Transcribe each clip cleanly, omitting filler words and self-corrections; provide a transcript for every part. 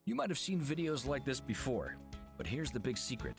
You might have seen videos like this before, but here's the big secret.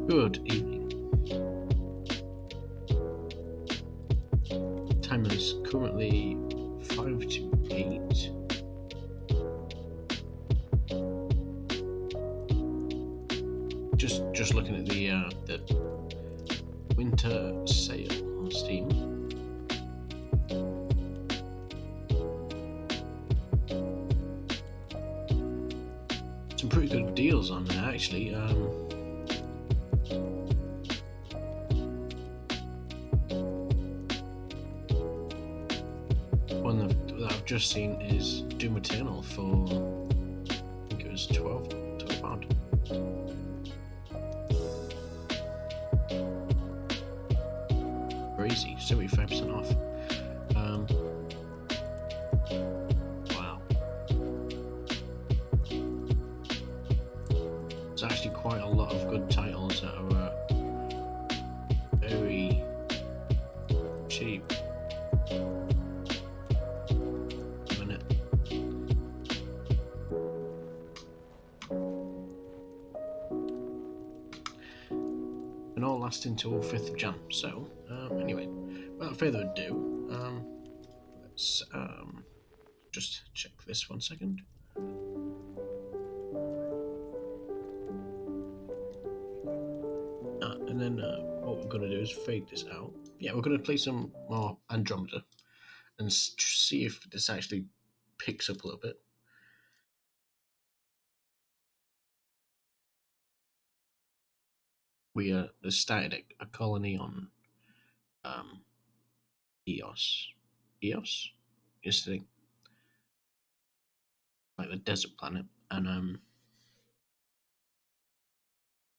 Good evening. Time is currently 5 to 8. Just looking at the winter sale on Steam. Some pretty good deals on there actually. One that I've just seen is Doom Eternal for, I think it was £12. Crazy, 75% off. Wow. There's actually quite a lot of good titles that are very cheap. And all last until 5th of Jan. So, anyway, without further ado, let's just check this 1 second. And then what we're going to do is fade this out. Yeah, we're going to play some more Andromeda and see if this actually picks up a little bit. We started a colony on Eos yesterday, like the desert planet, and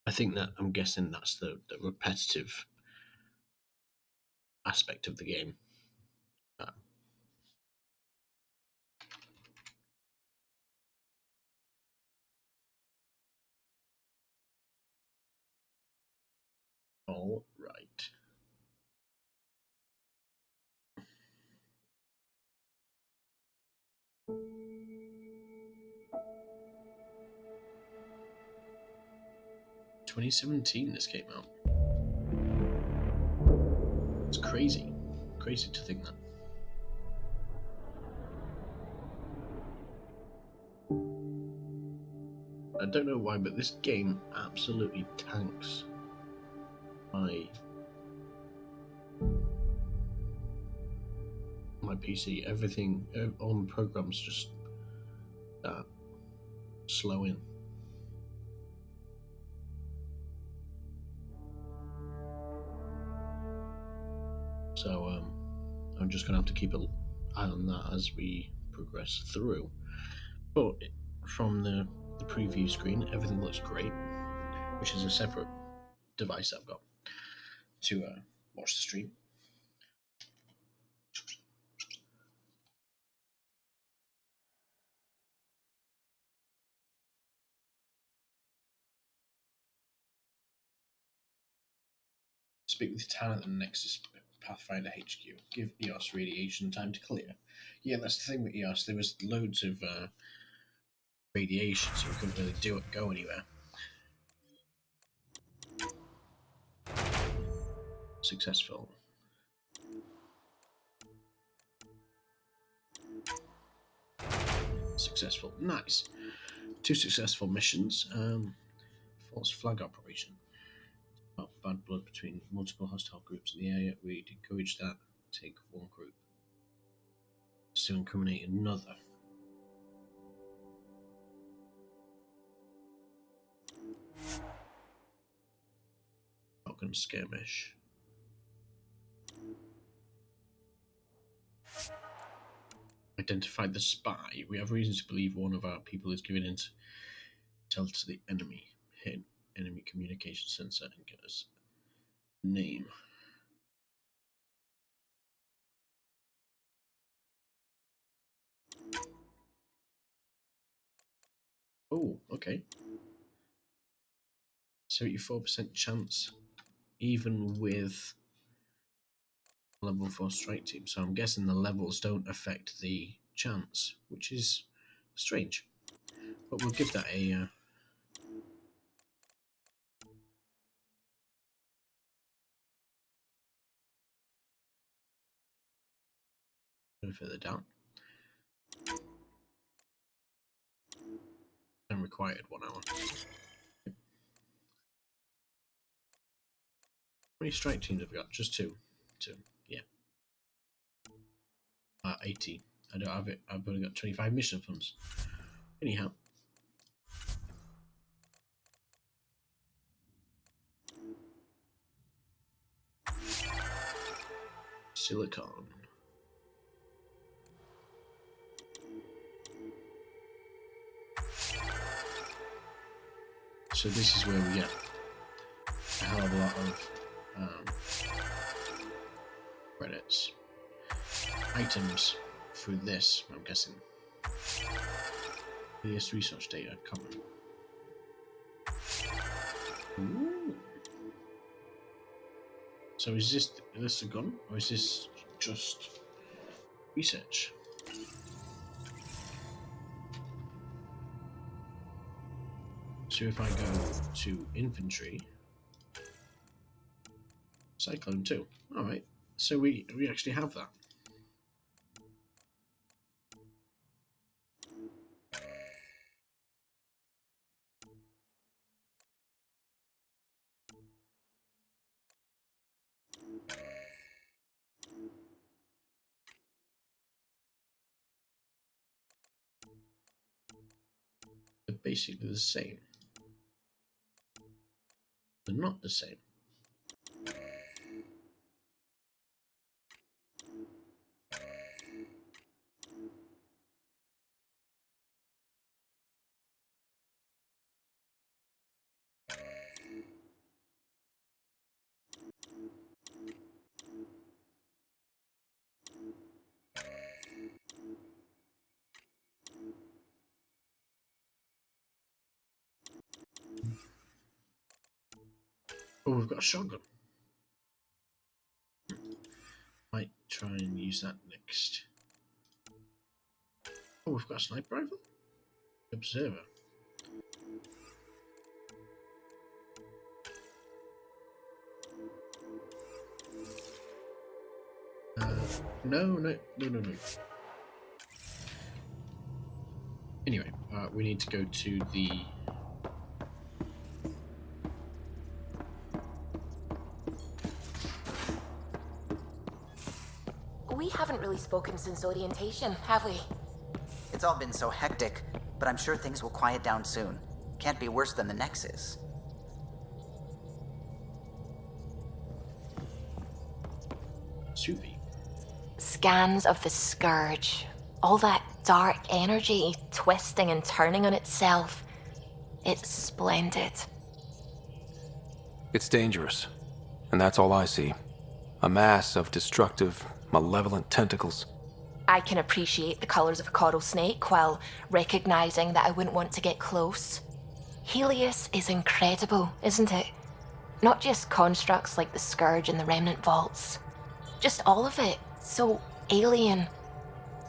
I think that I'm guessing that's the repetitive aspect of the game. All right. "2017 this came out. It's crazy to think that. I don't know why, but this game absolutely tanks my PC. Everything, all my programs just slow in. So I'm just gonna have to keep an eye on that as we progress through. But from the preview screen, everything looks great, which is a separate device I've got to watch the stream. Speak with Tan at the Nexus Pathfinder HQ. Give EOS radiation time to clear. Yeah, that's the thing with EOS. There was loads of radiation, so we couldn't really go anywhere. Successful. Successful. Nice. 2 successful missions. False flag operation. Bad blood between multiple hostile groups in the area. We'd encourage that. Take one group to incriminate another. Falcon skirmish. Identified the spy. We have reasons to believe one of our people is giving intel to the enemy. Hit enemy communication sensor and get us name. Oh, okay. 74% chance, even with level 4 strike team. So I'm guessing the levels don't affect the chance, which is strange. But we'll give that a Go further down. And required 1 hour. How many strike teams have we got? Just 2. 2, yeah. 18. I don't have it. I've only got 25 mission funds. Anyhow. Silicon. So this is where we get a hell of a lot of credits. Items through this, I'm guessing. Yes, research data, common. Ooh. So is this a gun, or is this just research? So if I go to infantry, Cyclone 2. Alright, so we actually have that. They're basically the same. They're not the same. Oh, we've got a shotgun. Might try and use that next. Oh, we've got a sniper rifle? Observer. No. Anyway, we need to go to the... We haven't really spoken since orientation, have we? It's all been so hectic, but I'm sure things will quiet down soon. Can't be worse than the Nexus. Suvi. Scans of the Scourge. All that dark energy twisting and turning on itself. It's splendid. It's dangerous, and that's all I see. A mass of destructive, malevolent tentacles. I can appreciate the colours of a coral snake while recognising that I wouldn't want to get close. Helios is incredible, isn't it? Not just constructs like the Scourge and the Remnant Vaults. Just all of it. So alien.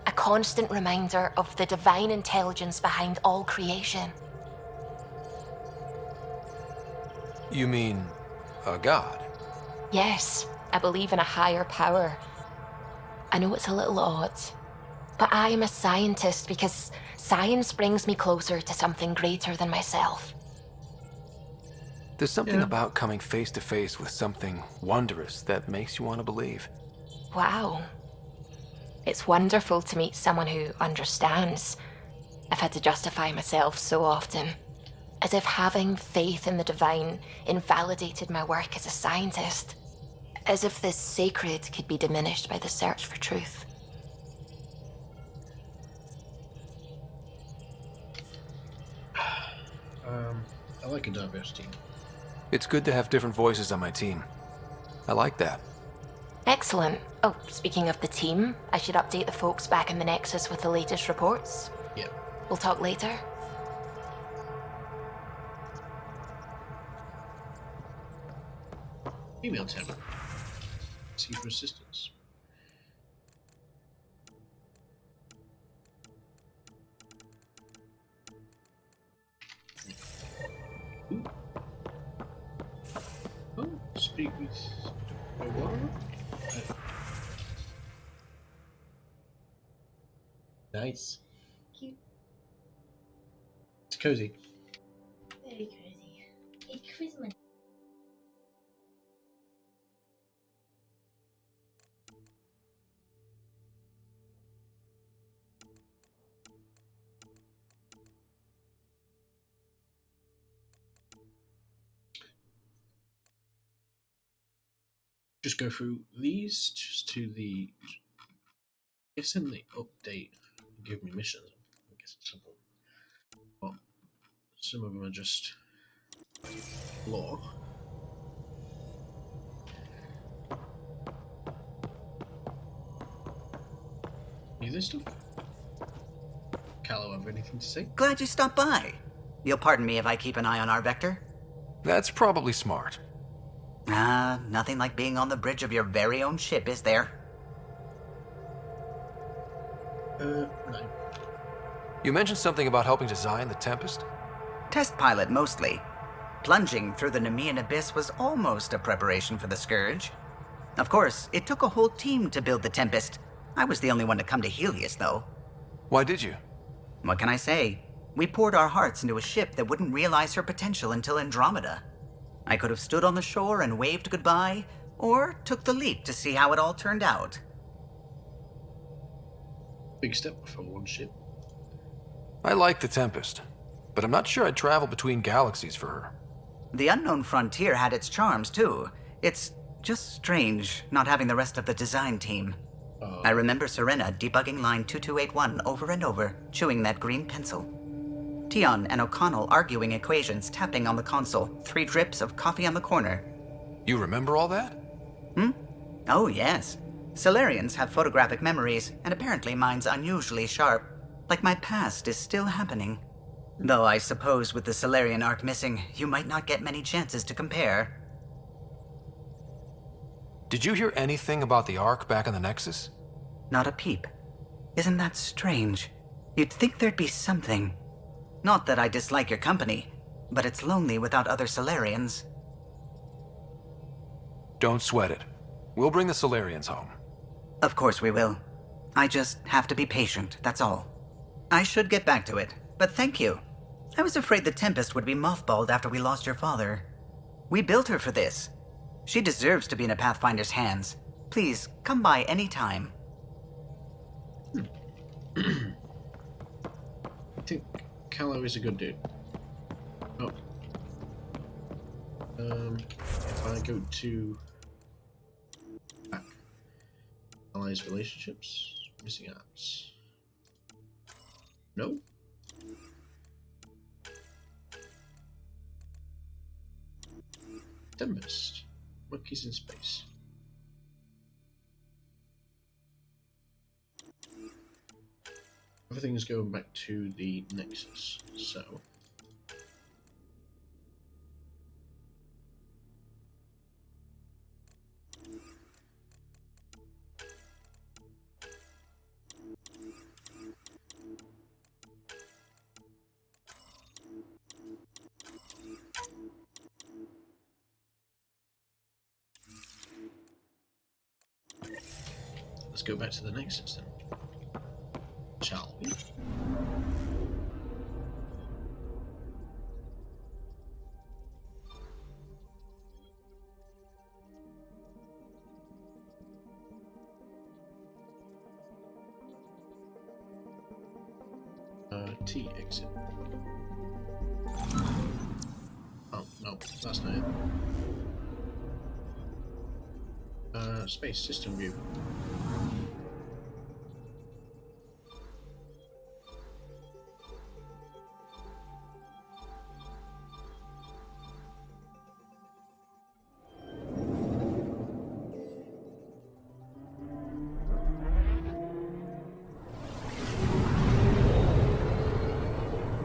A constant reminder of the divine intelligence behind all creation. You mean a god? Yes, I believe in a higher power. I know it's a little odd, but I am a scientist because science brings me closer to something greater than myself. There's something about coming face to face with something wondrous that makes you want to believe. Wow. It's wonderful to meet someone who understands. I've had to justify myself so often, as if having faith in the divine invalidated my work as a scientist. As if the sacred could be diminished by the search for truth. I like a diverse team. It's good to have different voices on my team. I like that. Excellent. Oh, speaking of the team, I should update the folks back in the Nexus with the latest reports. Yeah. We'll talk later. Email tab. See for assistance. Ooh. Oh, speak with what? Nice. Cute. It's cozy. Very cozy. It's Christmas. Just go through these just to the. I guess in the update, give me missions. I guess it's simple. But some of them are just lore. Need this stuff? Callow, have anything to say? Glad you stopped by. You'll pardon me if I keep an eye on our vector? That's probably smart. Nothing like being on the bridge of your very own ship, is there? No. You mentioned something about helping design the Tempest? Test pilot, mostly. Plunging through the Nemean abyss was almost a preparation for the Scourge. Of course, it took a whole team to build the Tempest. I was the only one to come to Helios, though. Why did you? What can I say? We poured our hearts into a ship that wouldn't realize her potential until Andromeda. I could have stood on the shore and waved goodbye, or took the leap to see how it all turned out. Big step for one ship. I like the Tempest, but I'm not sure I'd travel between galaxies for her. The unknown frontier had its charms, too. It's just strange not having the rest of the design team. I remember Serena debugging line 2281 over and over, chewing that green pencil. Tion and O'Connell arguing equations, tapping on the console, 3 drips of coffee on the corner. You remember all that? Oh, yes. Solarians have photographic memories, and apparently mine's unusually sharp. Like my past is still happening. Though I suppose with the Solarian arc missing, you might not get many chances to compare. Did you hear anything about the Ark back in the Nexus? Not a peep. Isn't that strange? You'd think there'd be something. Not that I dislike your company, but it's lonely without other Solarians. Don't sweat it. We'll bring the Solarians home. Of course we will. I just have to be patient, that's all. I should get back to it, but thank you. I was afraid the Tempest would be mothballed after we lost your father. We built her for this. She deserves to be in a Pathfinder's hands. Please, come by any time. I think Callow is a good dude. Oh. If I go to back, allies relationships, missing apps. No. Tempest. Monkeys in space. Everything is going back to the Nexus, so. Let's go back to the Nexus then. Shall we? T exit. Oh, no, that's not it. Space system view.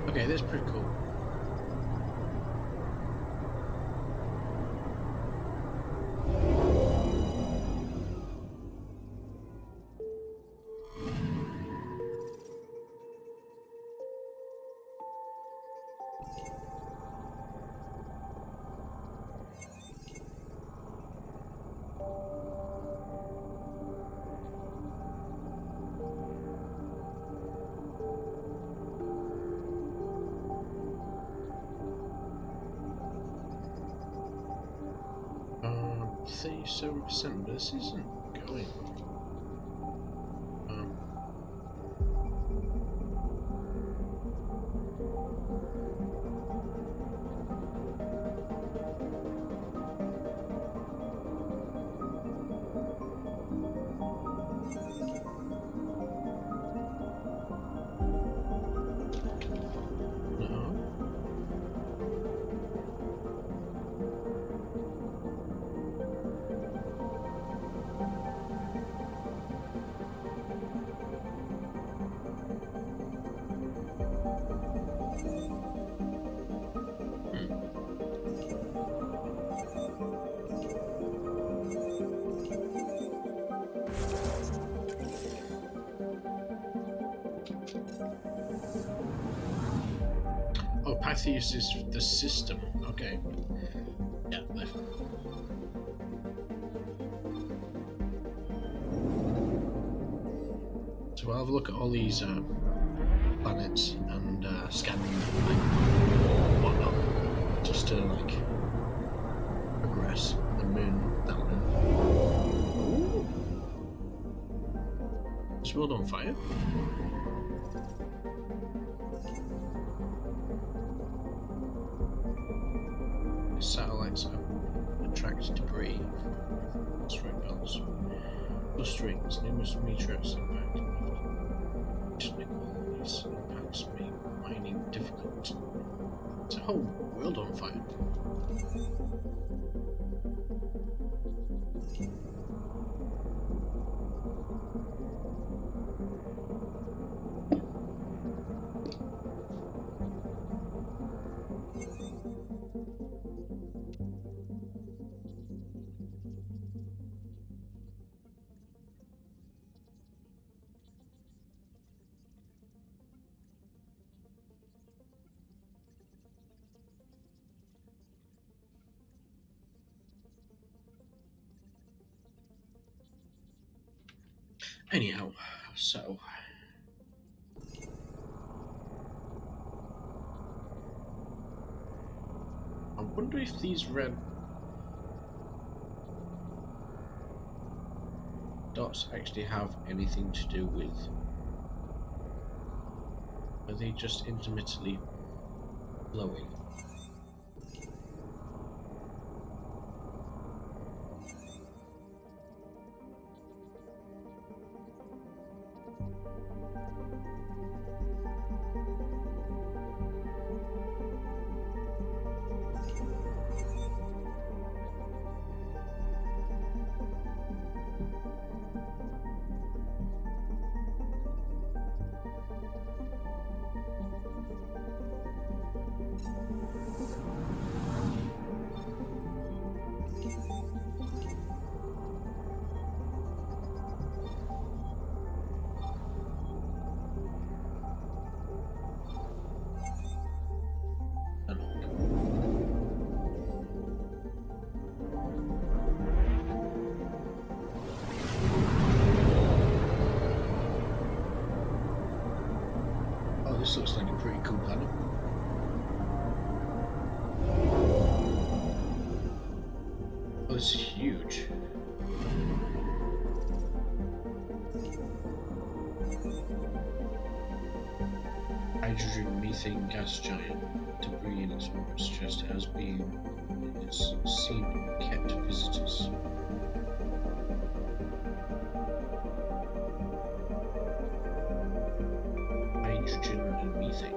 Okay, that's pretty cool. 37%, but this isn't going. Oh, Pythias is the system. Okay. Yeah. So I'll have a look at all these planets and scan them and whatnot, just to like progress. The moon, that one. Is the world on fire? Satellites attract debris. Asteroid belts. Clusterings, numerous meteorites impact. All these impacts make mining difficult. It's a whole world on fire. Anyhow, so I wonder if these red dots actually have anything to do with. Are they just intermittently glowing? This looks like a pretty cool planet. Oh, this is huge. Hydrogen methane gas giant. Debris in its orbit suggests it has been seen kept visitors. Hydrogen and methane.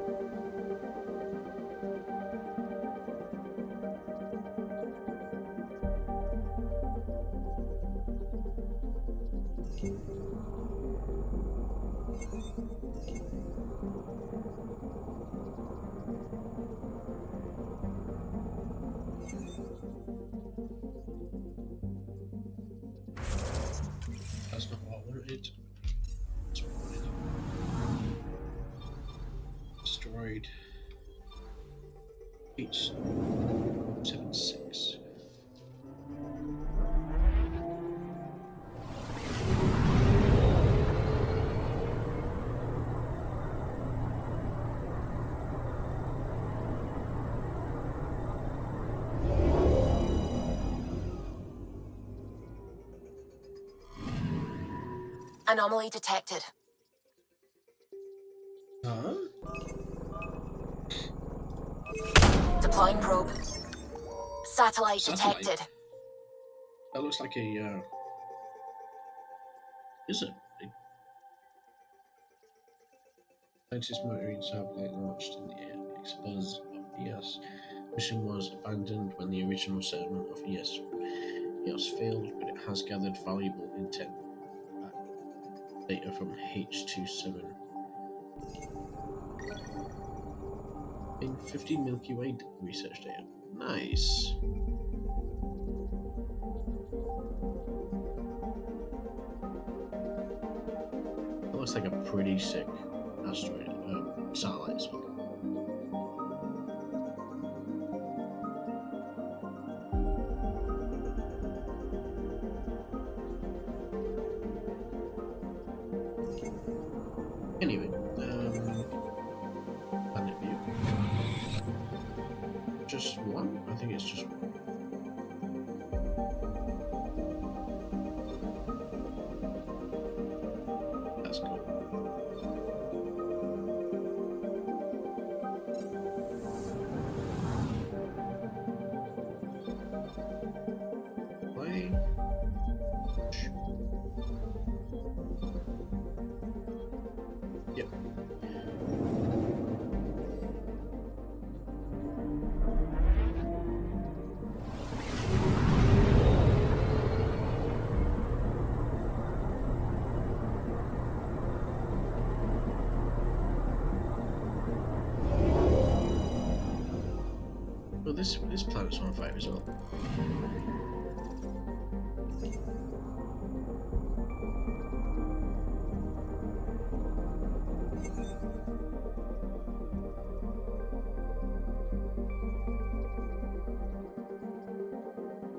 That's not what I wanted. That's what I wanted. Destroyed. H76. Anomaly detected. Huh? Deploying probe. Satellite Satellite? detected. That looks like a, is it? Scientists monitoring satellite launched in the air. Exposed of ES. Mission was abandoned when the original settlement of EOS failed, but it has gathered valuable intel data from H27 in 15 Milky Way research data. Nice. That looks like a pretty sick asteroid, satellite as well. Anyway, planet view. Just one? I think it's just one. That's cool. Play. Yep. Well, this planet's on fire as well.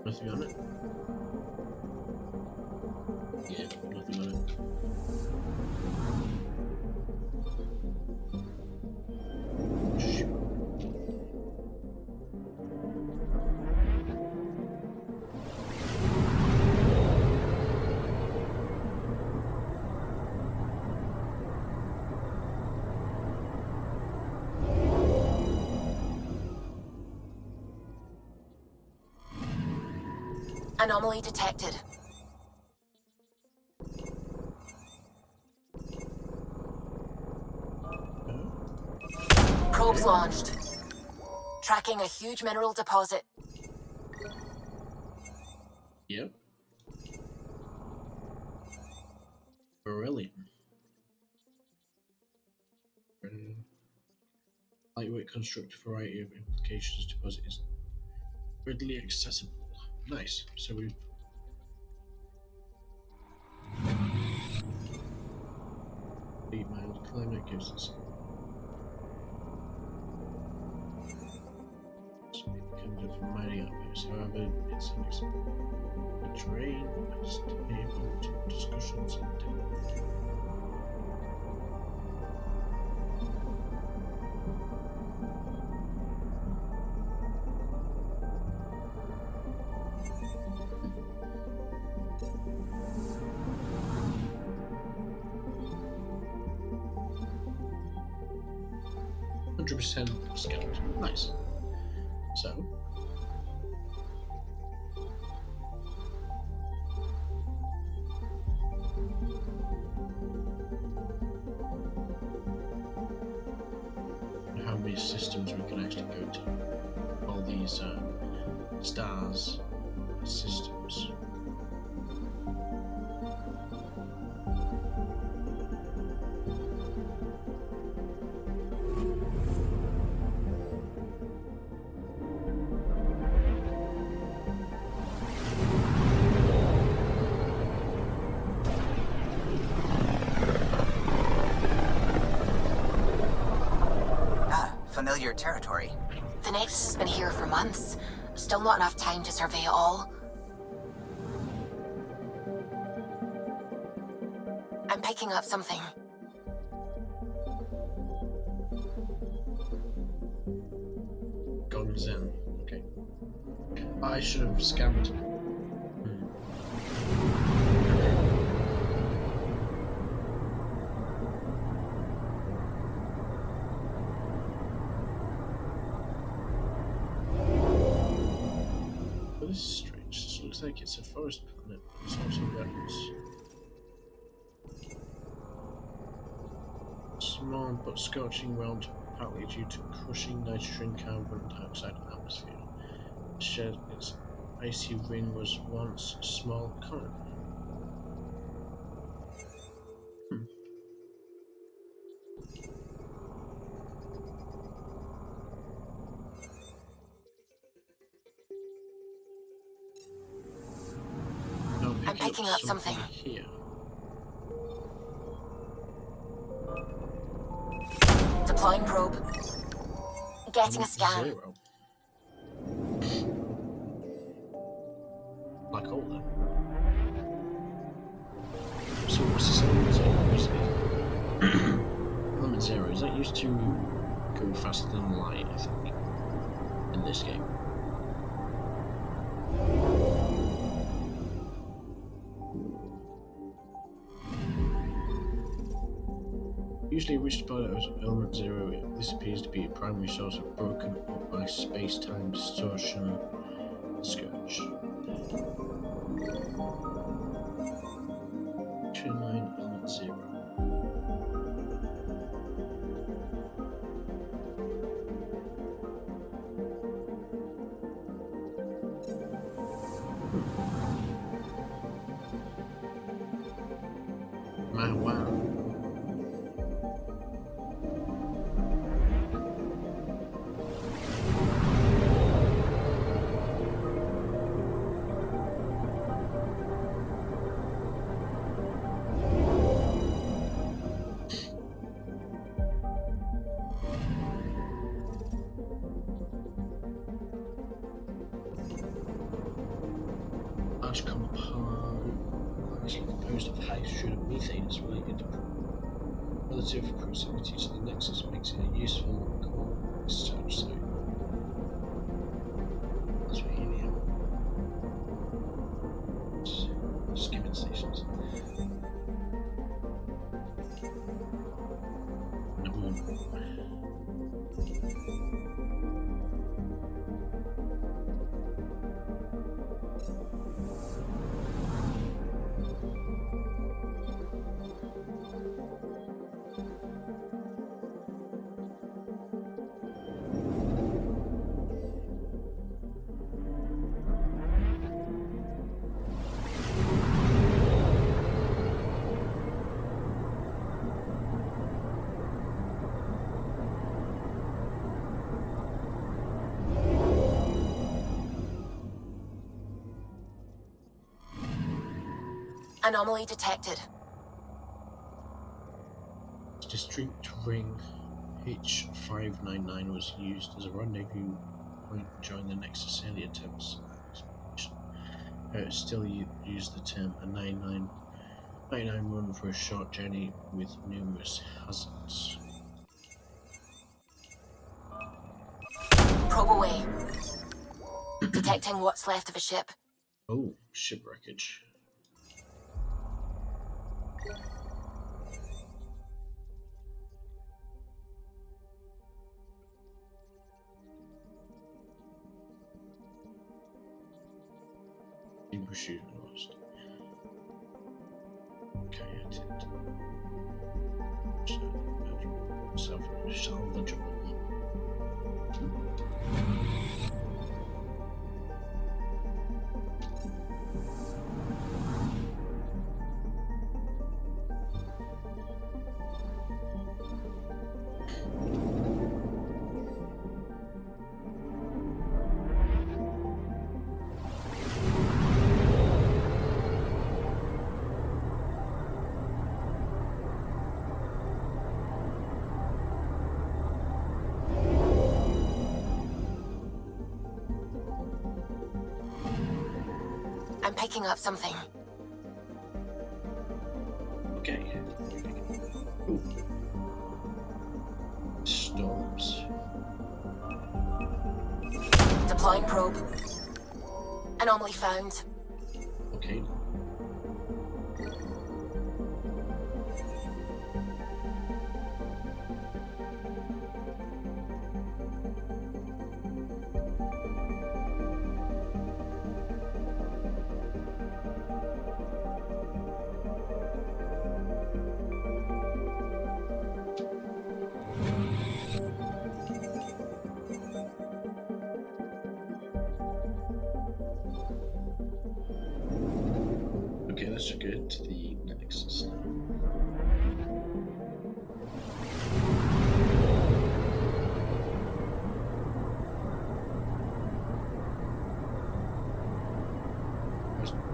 Nothing on it? Yeah, nothing on it. Shoot. Anomaly detected. Probes launched. Tracking a huge mineral deposit. Yep. Brilliant. Lightweight construct, variety of implications. Deposit is readily accessible. Nice. So we've the mild climate gives us kind of mining outpost. However, it's an terrain is able to discussions and depth. 100% scouted. Nice. So. How many systems we can actually go to. All these stars systems. Familiar territory. The Nexus has been here for months. Still not enough time to survey it all. I'm picking up something. Gone Zen. Okay. I should have scanned. this is strange. This looks like it's a forest planet, but it's also mountains. Small but scorching world, partly due to crushing nitrogen, carbon dioxide atmosphere. Shed its icy ring was once a small colony. Now I'm picking up something. here. Deploying probe. Getting a scan. 0. Black hole then. So what's this element 0? Element 0, is that used to go faster than light, I think, in this game? Usually reached by element 0, this appears to be a primary source of broken up by space-time distortion scourge. 29 element 0. Wow. Large compound is composed of hydrogen and methane is related to relative proximity to the nexus makes it a useful core research site. That's what helium. Skimming stations. Anomaly detected. District Ring H599 was used as a rendezvous point during the Nexus alien attempts. Still use the term a 99 run for a short journey with numerous hazards. Probe away. Detecting what's left of a ship. Oh, ship wreckage. Shooting lost. Okay, I did. Salvageable. I'm picking up something. Okay. Ooh. Storms. Deploying probe. Anomaly found. Okay. let's get to the Nexus now.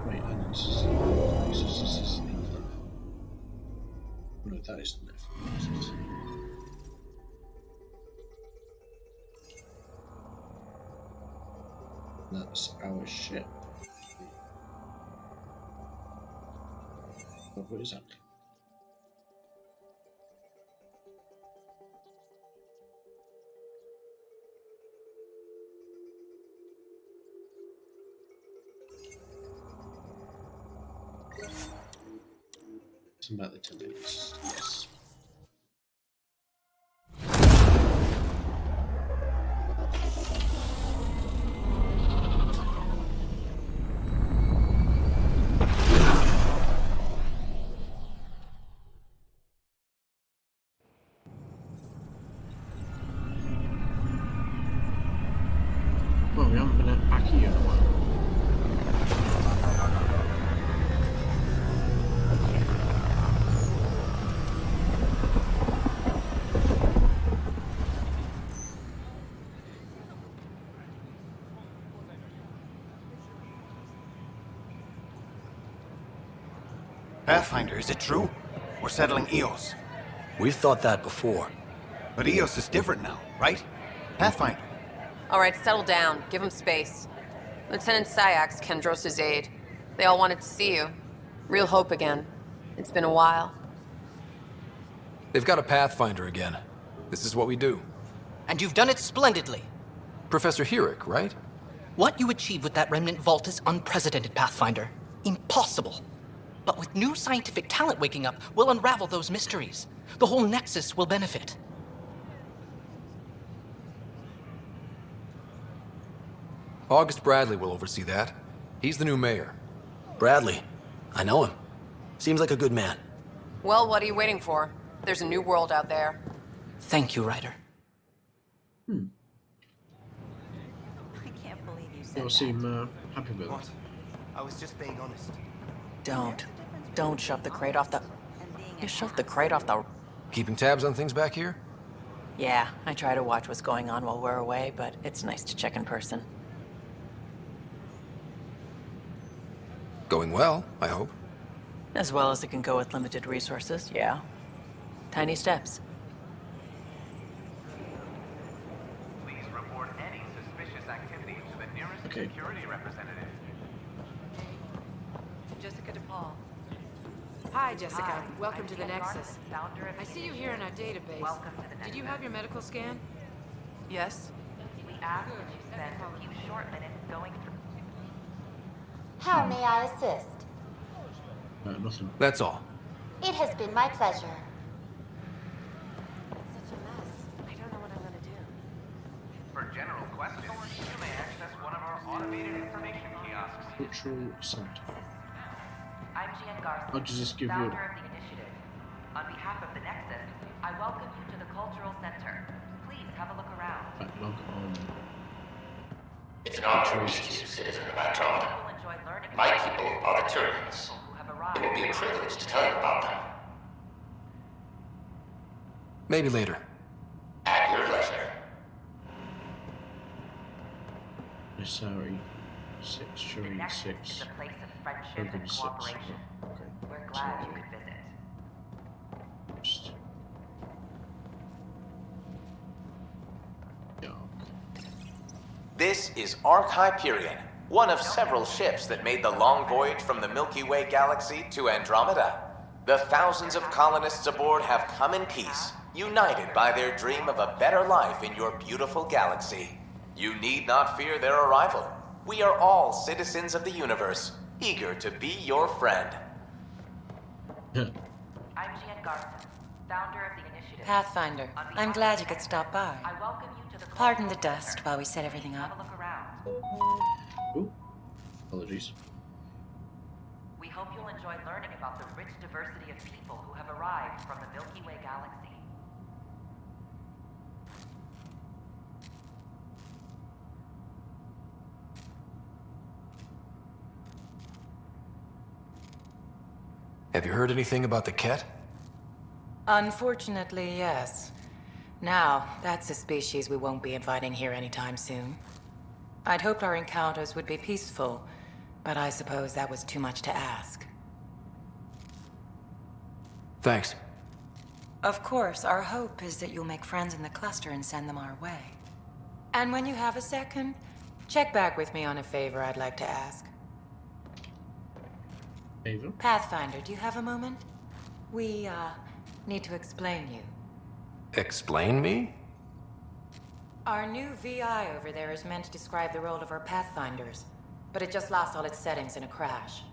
Wait, and this is England. No, that is Nexus. That's our ship. Oh, what is that? It's about the 10 minutes. Yes. Well, we haven't been back here in a while. Pathfinder, is it true? We're settling Eos. We've thought that before. But Eos is different now, right? Pathfinder. All right, settle down. Give him space. Lieutenant Syax, Kendros' aide. They all wanted to see you. Real hope again. It's been a while. They've got a Pathfinder again. This is what we do. And you've done it splendidly. Professor Herrick, right? What you achieved with that remnant vault is unprecedented, Pathfinder. Impossible. But with new scientific talent waking up, we'll unravel those mysteries. The whole Nexus will benefit. August Bradley will oversee that. He's the new mayor. Bradley. I know him. Seems like a good man. Well, what are you waiting for? There's a new world out there. Thank you, Ryder. Hmm. I can't believe you You said all that. seem happy with it. What? I was just being honest. Don't shove the crate off the... You shoved the crate off the... Keeping tabs on things back here? Yeah, I try to watch what's going on while we're away, but it's nice to check in person. Going well, I hope. As well as it can go with limited resources, yeah. Tiny steps. Please report any suspicious activity to the nearest security representative. Jessica DePaul. Hi, Jessica. Hi, Welcome I'm to the Jen Nexus. Garson, founder of I the see you here in our database. Welcome to the Did you Nexus. have your medical scan? Yes? We ask that you spend a few short minutes going through. How may I assist? Nothing. That's all. It has been my pleasure. It's such a mess. I don't know what I'm gonna do. For general questions, you may access one of our automated information kiosks. Cultural center. I'm Jen Garson, I'll just give you founder of the initiative. On behalf of the Nexus, I welcome you to the Cultural Center. Please have a look around. backlog on. It's an honor to meet you, citizen of Andromeda. You will enjoy learning My about people the are the Turians. people who have It arrived. will be a privilege to tell you about them. Maybe later. At your leisure. Sorry. 6, The showing Nexus 6. is a place of friendship Program and 6. cooperation. Okay. We're glad you could visit. Just... Yeah, okay. This is Ark Hyperion, one of several ships that made the long voyage from the Milky Way galaxy to Andromeda. The thousands of colonists aboard have come in peace, united by their dream of a better life in your beautiful galaxy. You need not fear their arrival. We are all citizens of the universe, eager to be your friend. I'm Jen Garson, founder of the initiative. Pathfinder, On behalf I'm of glad the you could Nexus, stop by. I welcome you to the Pardon the Cultural dust Center. while we set everything Have up. a look around. Ooh. Apologies. We hope you'll enjoy learning about the rich diversity of people who have arrived from the Milky Way galaxy. Have you heard anything about the Ket? Unfortunately, yes. Now, that's a species we won't be inviting here anytime soon. I'd hoped our encounters would be peaceful, but I suppose that was too much to ask. Thanks. Of course, our hope is that you'll make friends in the cluster and send them our way. And when you have a second, check back with me on a favor I'd like to ask. Favor? Pathfinder, do you have a moment? We, need to explain you. Explain me? Our new VI over there is meant to describe the role of our Pathfinders, but it just lost all its settings in a crash.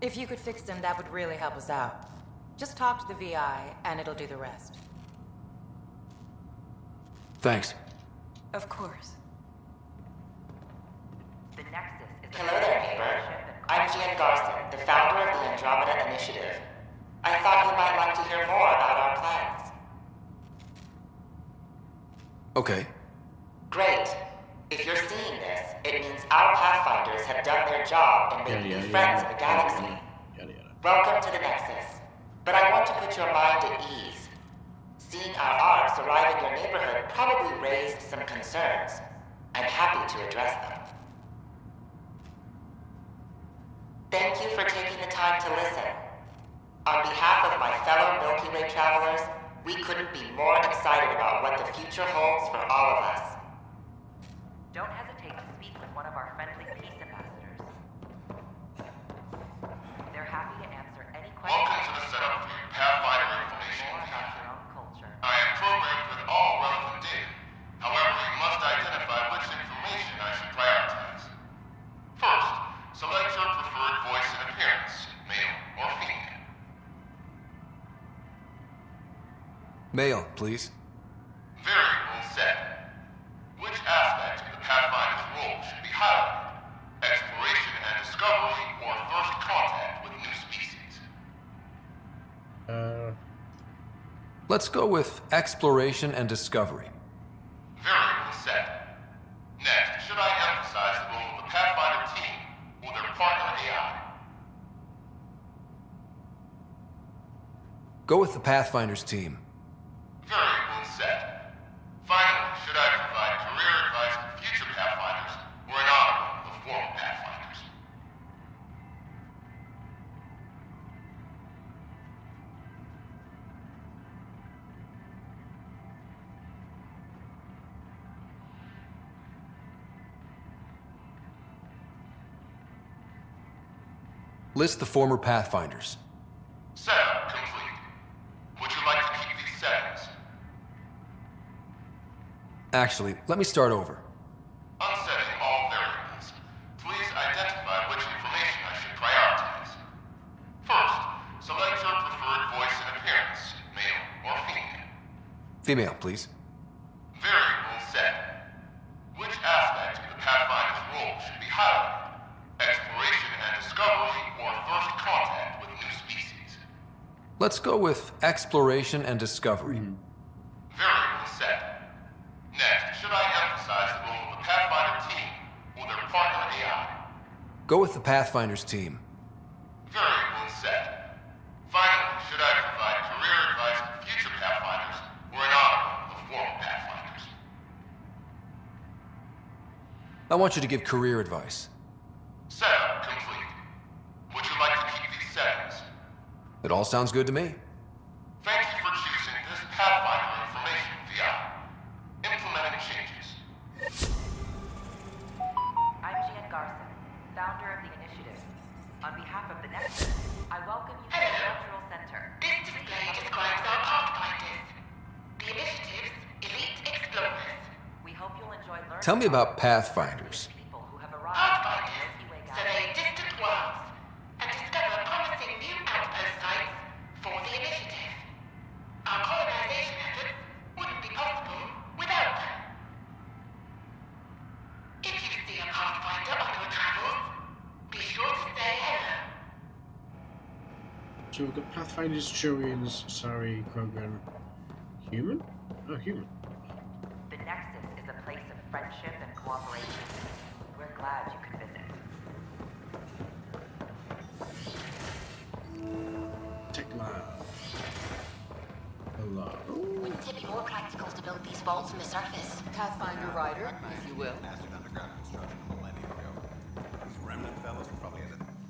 If you could fix them, that would really help us out. Just talk to the VI, and it'll do the rest. Thanks. Of course. The Nexus is Hello there, neighbor. I'm Gian Garson, the founder of the Andromeda Initiative. I thought you might like to hear more about our plans. Okay. Great. If you're seeing this, it means our Pathfinders have done their job and made new friends in the galaxy. Welcome to the Nexus. But I want to put your mind at ease. Seeing our arcs arrive in your neighborhood probably raised some concerns. I'm happy to address them. Thank you for taking the time to listen. On behalf of my fellow Milky Way travelers, we couldn't be more excited about what the future holds for all of us. Don't hesitate to speak with one of our friendly peace ambassadors. They're happy to answer any questions. Welcome to the setup for your Pathfinder information. More about your own culture. I am programmed with all relevant data. However, you must identify which information I should prioritize. First, select your preferred voice and appearance, male or female. Male, please. Variable set. Which aspect of the Pathfinder's role should be highlighted? Exploration and discovery, or first contact with new species? Let's go with exploration and discovery. Variable set. Next, should I emphasize the role of the Pathfinder team or their partner AI? Go with the Pathfinder's team. Variable set. Finally, should I provide career advice for future Pathfinders or an honor of former Pathfinders? List the former Pathfinders. Setup complete. Would you like to keep these settings? Actually, let me start over. Unsetting all variables. Please identify which information I should prioritize. First, select your preferred voice and appearance, male or female. Female, please. Variable set. Which aspect of the Pathfinder's role should be highlighted? Exploration and discovery, or first contact with new species? Let's go with exploration and discovery. Variable set. Next, should I emphasize the role of the Pathfinder team or their partner AI? Go with the Pathfinder's team. Variable set. Finally, should I provide career advice for future Pathfinders or an honor of former Pathfinders? I want you to give career advice. Setup complete. Would you like to keep these settings? It all sounds good to me. Thank you for choosing this Pathfinder information VI. Implementing changes. I'm Gian Garson, founder of the Initiative. On behalf of the Nexus, I welcome you to the Cultural Center. This display describes our Pathfinders. The Initiative's elite explorers. We hope you'll enjoy learning. Tell me about Pathfinders. People who have arrived Pathfinders survey distant worlds and discover promising new outpost sites for the Initiative. Our colonization efforts wouldn't be possible without them. If you see a Pathfinder on your travels, be sure to say hello. So we've got Pathfinders, Turians, Sari, Krogan, human? Oh, human. The Nexus is a place of friendship and cooperation. We're glad you could visit. Hello. Wouldn't it be more practical to build these vaults on the surface? Pathfinder Rider, if you will.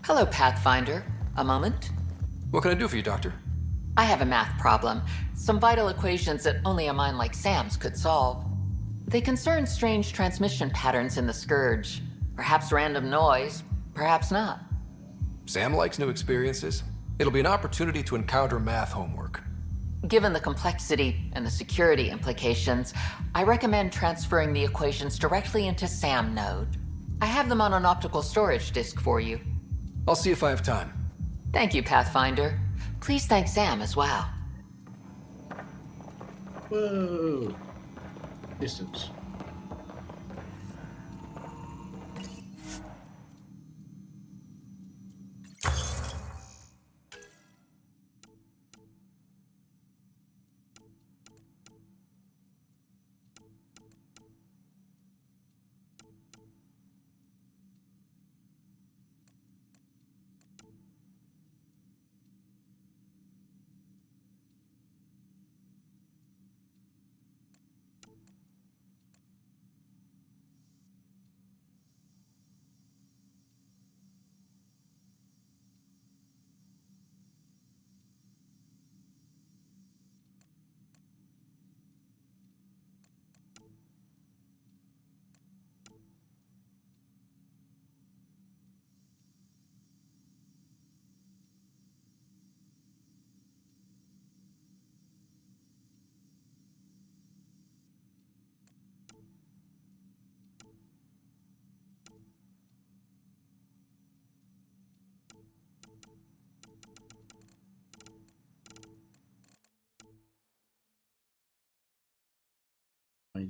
Hello, Pathfinder. A moment? What can I do for you, Doctor? I have a math problem. Some vital equations that only a mind like Sam's could solve. They concern strange transmission patterns in the Scourge. Perhaps random noise, perhaps not. Sam likes new experiences. It'll be an opportunity to encounter math homework. Given the complexity and the security implications, I recommend transferring the equations directly into SAM node. I have them on an optical storage disk for you. I'll see if I have time. Thank you, Pathfinder. Please thank Sam as well. Whoa. Distance.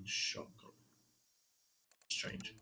Shotgun. Strange.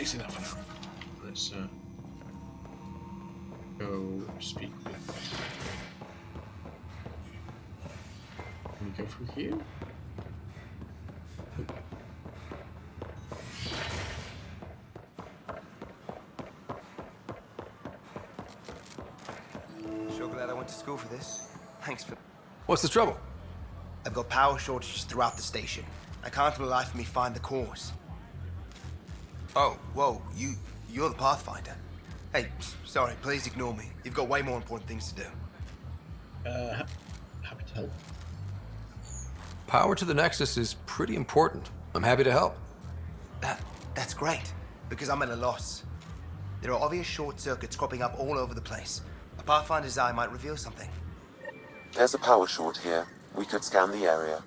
Easy enough for now. Let's go speak with. Can we go through here? Sure glad I went to school for this. Thanks for... What's the trouble? I've got power shortages throughout the station. I can't for the life of me find the cause. Oh, whoa, you're the Pathfinder. Hey, sorry, please ignore me. You've got way more important things to do. Happy to help. Power to the Nexus is pretty important. I'm happy to help. That's great, because I'm at a loss. There are obvious short circuits cropping up all over the place. A Pathfinder's eye might reveal something. There's a power short here. We could scan the area.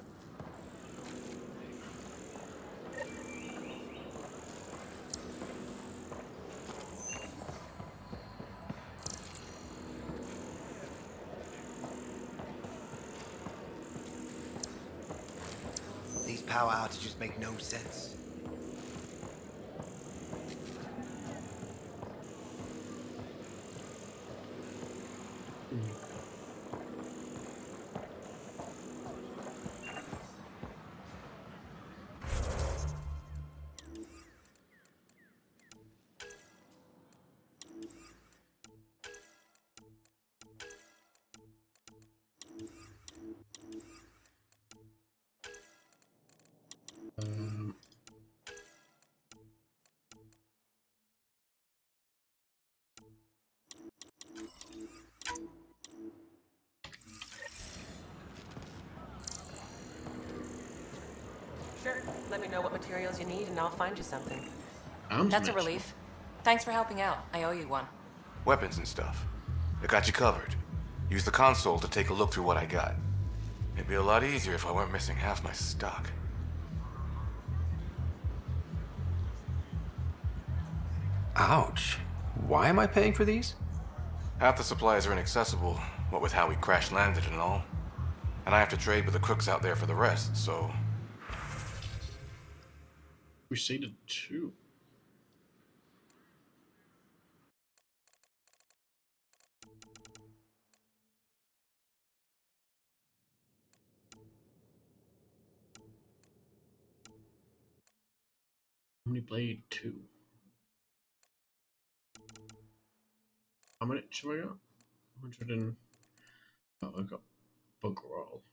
These power outages make no sense. Sure. Let me know what materials you need and I'll find you something. That's a relief. Thanks for helping out. I owe you one. Weapons and stuff. I got you covered. Use the console to take a look through what I got. It'd be a lot easier if I weren't missing half my stock. Ouch. Why am I paying for these? Half the supplies are inaccessible, what with how we crash landed and all. And I have to trade with the crooks out there for the rest, so... Crusader 2. Omni Blade 2. How much have I got? 100 and... Oh, I got bug roll.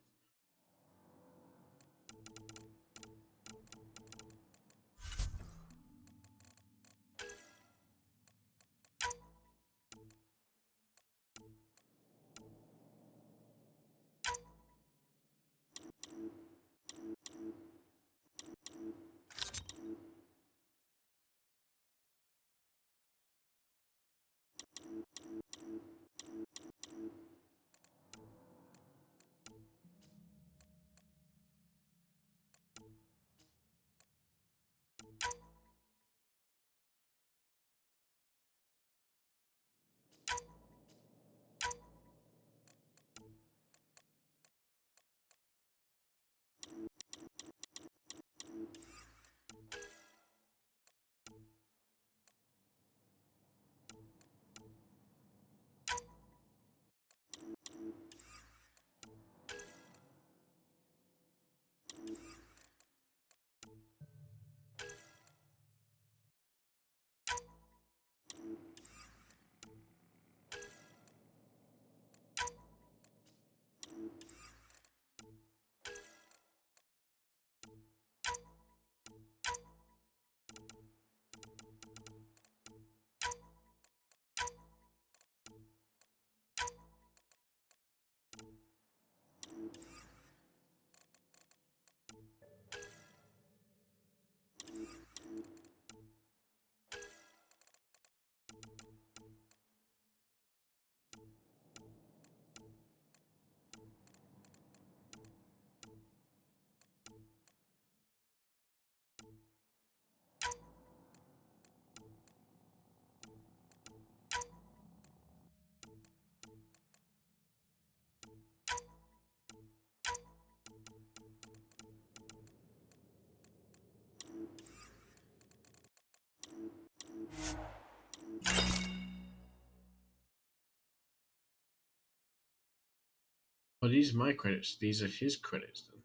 Oh, these are my credits. These are his credits then.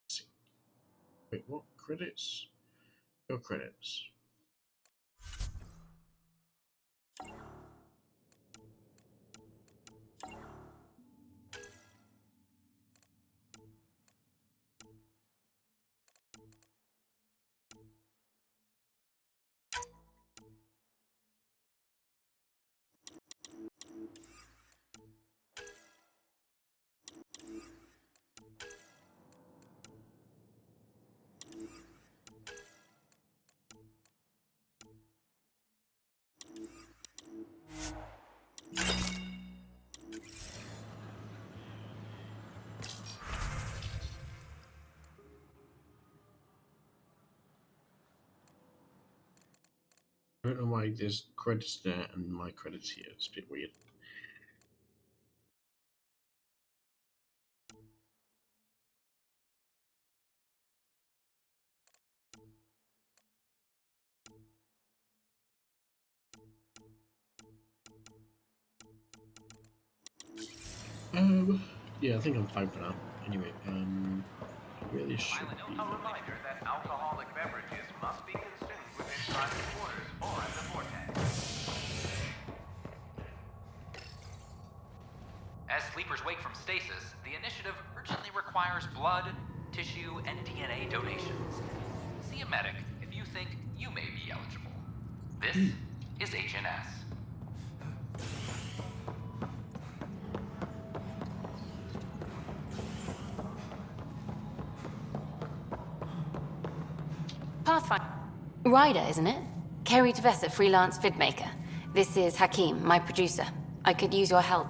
Let's see. Wait, what credits? Your credits. I don't know why there's credits there and my credits here. It's a bit weird. Yeah, I think I'm fine for now. Anyway, really should be. A reminder that alcoholic beverages must be consumed within private quarters or in the vortex. As sleepers wake from stasis, the initiative urgently requires blood, tissue, and DNA donations. See a medic if you think you may be eligible. This is HNS. Pathfinder. Ryder, isn't it? Kerry Tavessa, freelance vidmaker. This is Hakeem, my producer. I could use your help.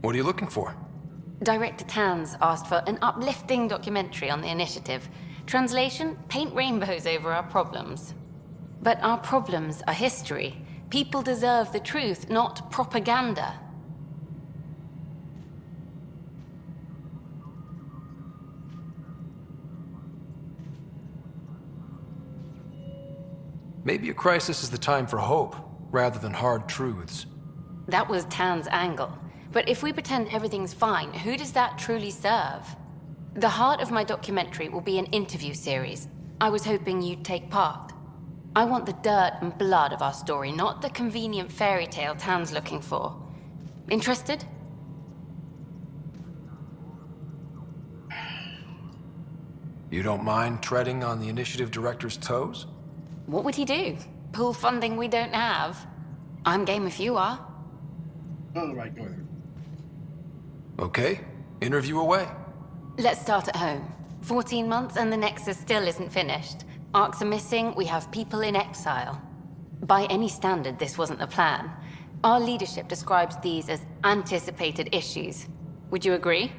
What are you looking for? Director Tans asked for an uplifting documentary on the initiative. Translation, paint rainbows over our problems. But our problems are history. People deserve the truth, not propaganda. Maybe a crisis is the time for hope, rather than hard truths. That was Tan's angle. But if we pretend everything's fine, who does that truly serve? The heart of my documentary will be an interview series. I was hoping you'd take part. I want the dirt and blood of our story, not the convenient fairy tale Tan's looking for. Interested? You don't mind treading on the initiative director's toes? What would he do? Pull funding we don't have? I'm game if you are. Oh, right, go ahead. Okay, interview away. Let's start at home. 14 months and the Nexus still isn't finished. Arcs are missing, we have people in exile. By any standard, this wasn't the plan. Our leadership describes these as anticipated issues. Would you agree?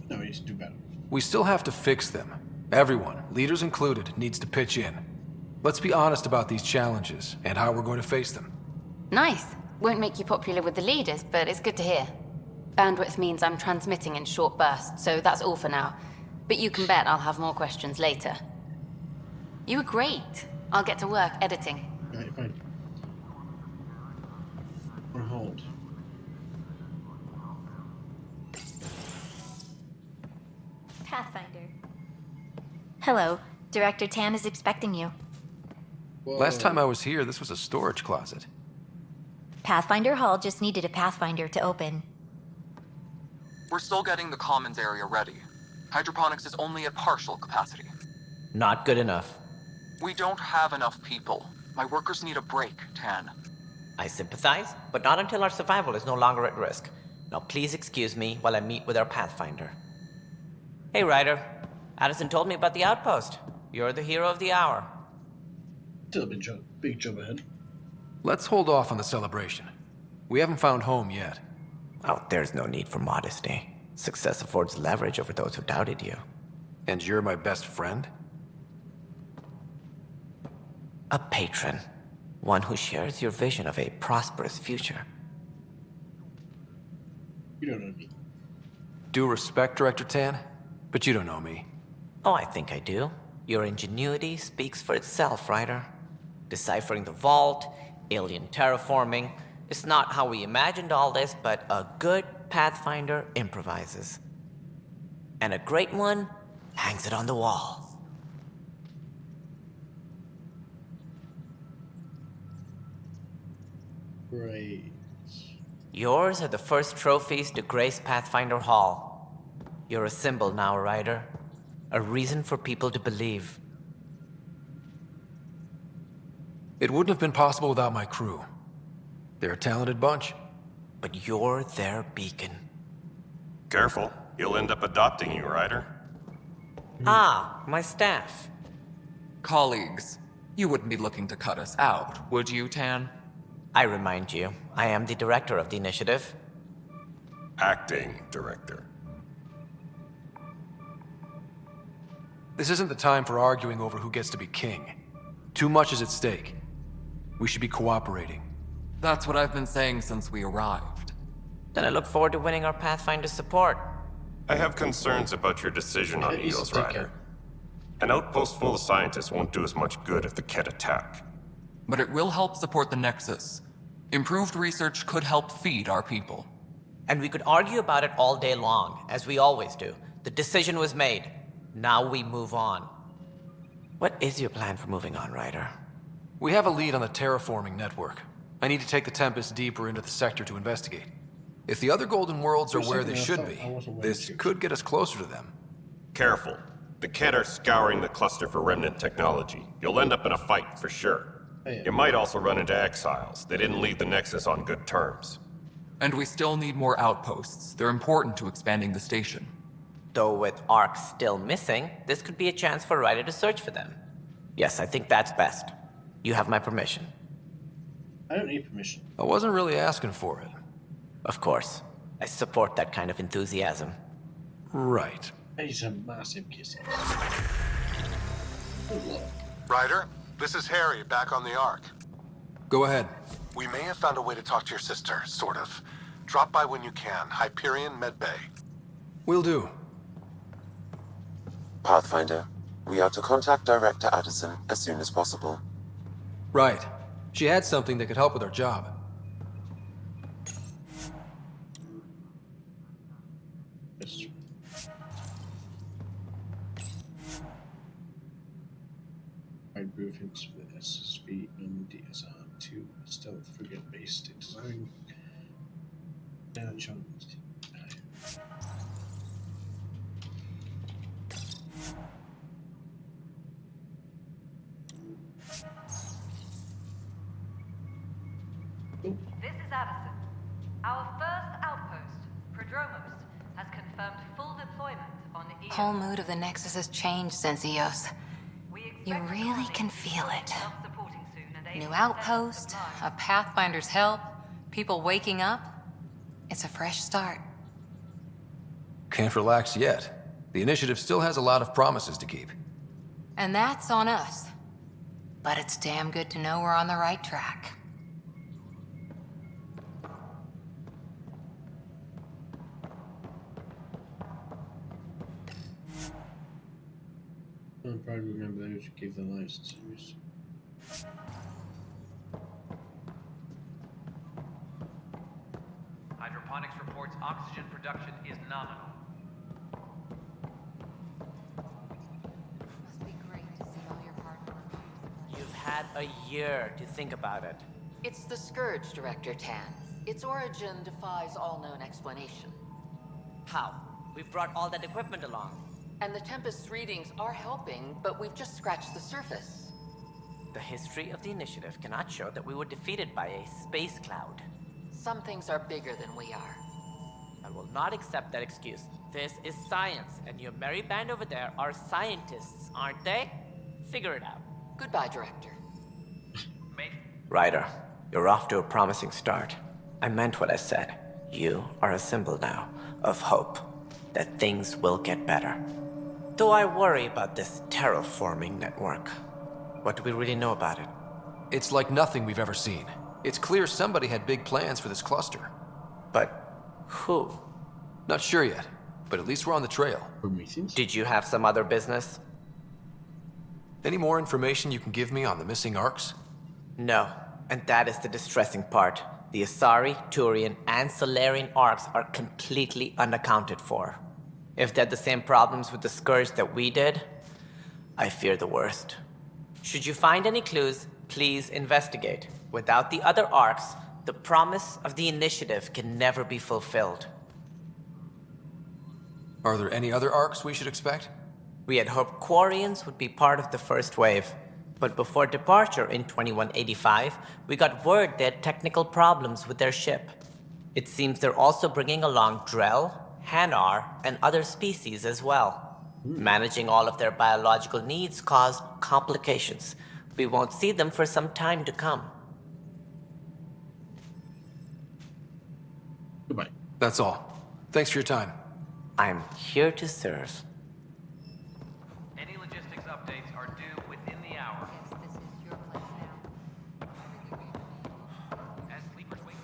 No, we need to do better. We still have to fix them. Everyone, leaders included, needs to pitch in. Let's be honest about these challenges and how we're going to face them. Nice. Won't make you popular with the leaders, but it's good to hear. Bandwidth means I'm transmitting in short bursts, so that's all for now. But you can bet I'll have more questions later. You were great. I'll get to work editing. Right, fine. On hold. Pathfinder. Hello. Director Tan is expecting you. Whoa. Last time I was here, this was a storage closet. Pathfinder Hall just needed a Pathfinder to open. We're still getting the commons area ready. Hydroponics is only at partial capacity. Not good enough. We don't have enough people. My workers need a break, Tan. I sympathize, but not until our survival is no longer at risk. Now please excuse me while I meet with our Pathfinder. Hey, Ryder. Addison told me about the outpost. You're the hero of the hour. Still a big job ahead. Let's hold off on the celebration. We haven't found home yet. Oh, there's no need for modesty. Success affords leverage over those who doubted you. And you're my best friend? A patron. One who shares your vision of a prosperous future. You don't know me. Due respect, Director Tan, but you don't know me. Oh, I think I do. Your ingenuity speaks for itself, Ryder. Deciphering the vault, alien terraforming. It's not how we imagined all this, but a good Pathfinder improvises. And a great one hangs it on the wall. Great. Yours are the first trophies to grace Pathfinder Hall. You're a symbol now, Ryder. A reason for people to believe. It wouldn't have been possible without my crew. They're a talented bunch. But you're their beacon. Careful. He'll end up adopting you, Ryder. Ah, my staff. Colleagues, you wouldn't be looking to cut us out, would you, Tan? I remind you, I am the director of the initiative. Acting director. This isn't the time for arguing over who gets to be king. Too much is at stake. We should be cooperating. That's what I've been saying since we arrived. Then I look forward to winning our Pathfinder support. I have concerns about your decision on Eagles, Ryder. An outpost full of scientists won't do as much good if the Kett attack. But it will help support the Nexus. Improved research could help feed our people. And we could argue about it all day long, as we always do. The decision was made. Now we move on. What is your plan for moving on, Ryder? We have a lead on the terraforming network. I need to take the Tempest deeper into the sector to investigate. If the other Golden Worlds are where they should be, this could get us closer to them. Careful. The Kett are scouring the cluster for remnant technology. You'll end up in a fight for sure. You might also run into exiles. They didn't leave the Nexus on good terms. And we still need more outposts. They're important to expanding the station. Though with Ark still missing, this could be a chance for Ryder to search for them. Yes, I think that's best. You have my permission. I don't need permission. I wasn't really asking for it. Of course. I support that kind of enthusiasm. Right. He's a massive kiss. Ryder, this is Harry, back on the Ark. Go ahead. We may have found a way to talk to your sister, sort of. Drop by when you can. Hyperion Medbay. Will do. Pathfinder, we are to contact Director Addison as soon as possible. Right. She had something that could help with our job. Briefings with SSV and DSR-2 stealth frigate based in design. This is Addison. Our first outpost, Prodromos, has confirmed full deployment on the Whole mood of the Nexus has changed since EOS. You really can feel it. New outpost, a Pathfinder's help, people waking up. It's a fresh start. Can't relax yet. The initiative still has a lot of promises to keep. And that's on us. But it's damn good to know we're on the right track. I probably remember those who gave their lives to service. Hydroponics reports oxygen production is nominal. Must be great to see all your hard work. You've had a year to think about it. It's the Scourge, Director Tan. Its origin defies all known explanation. How? We've brought all that equipment along. And the Tempest's readings are helping, but we've just scratched the surface. The history of the initiative cannot show that we were defeated by a space cloud. Some things are bigger than we are. I will not accept that excuse. This is science, and your merry band over there are scientists, aren't they? Figure it out. Goodbye, Director. Ryder, you're off to a promising start. I meant what I said. You are a symbol now of hope that things will get better. Though I worry about this terraforming network. What do we really know about it? It's like nothing we've ever seen. It's clear somebody had big plans for this cluster. But who? Not sure yet, but at least we're on the trail. Did you have some other business? Any more information you can give me on the missing arcs? No. And that is the distressing part. The Asari, Turian, and Solarian arcs are completely unaccounted for. If they had the same problems with the Scourge that we did, I fear the worst. Should you find any clues, please investigate. Without the other arcs, the promise of the Initiative can never be fulfilled. Are there any other arcs we should expect? We had hoped Quarians would be part of the first wave. But before departure in 2185, we got word they had technical problems with their ship. It seems they're also bringing along Drell, Hanar, and other species as well. Managing all of their biological needs caused complications. We won't see them for some time to come. Goodbye. That's all. Thanks for your time. I'm here to serve. Any logistics updates are due within the hour. As sleepers wake.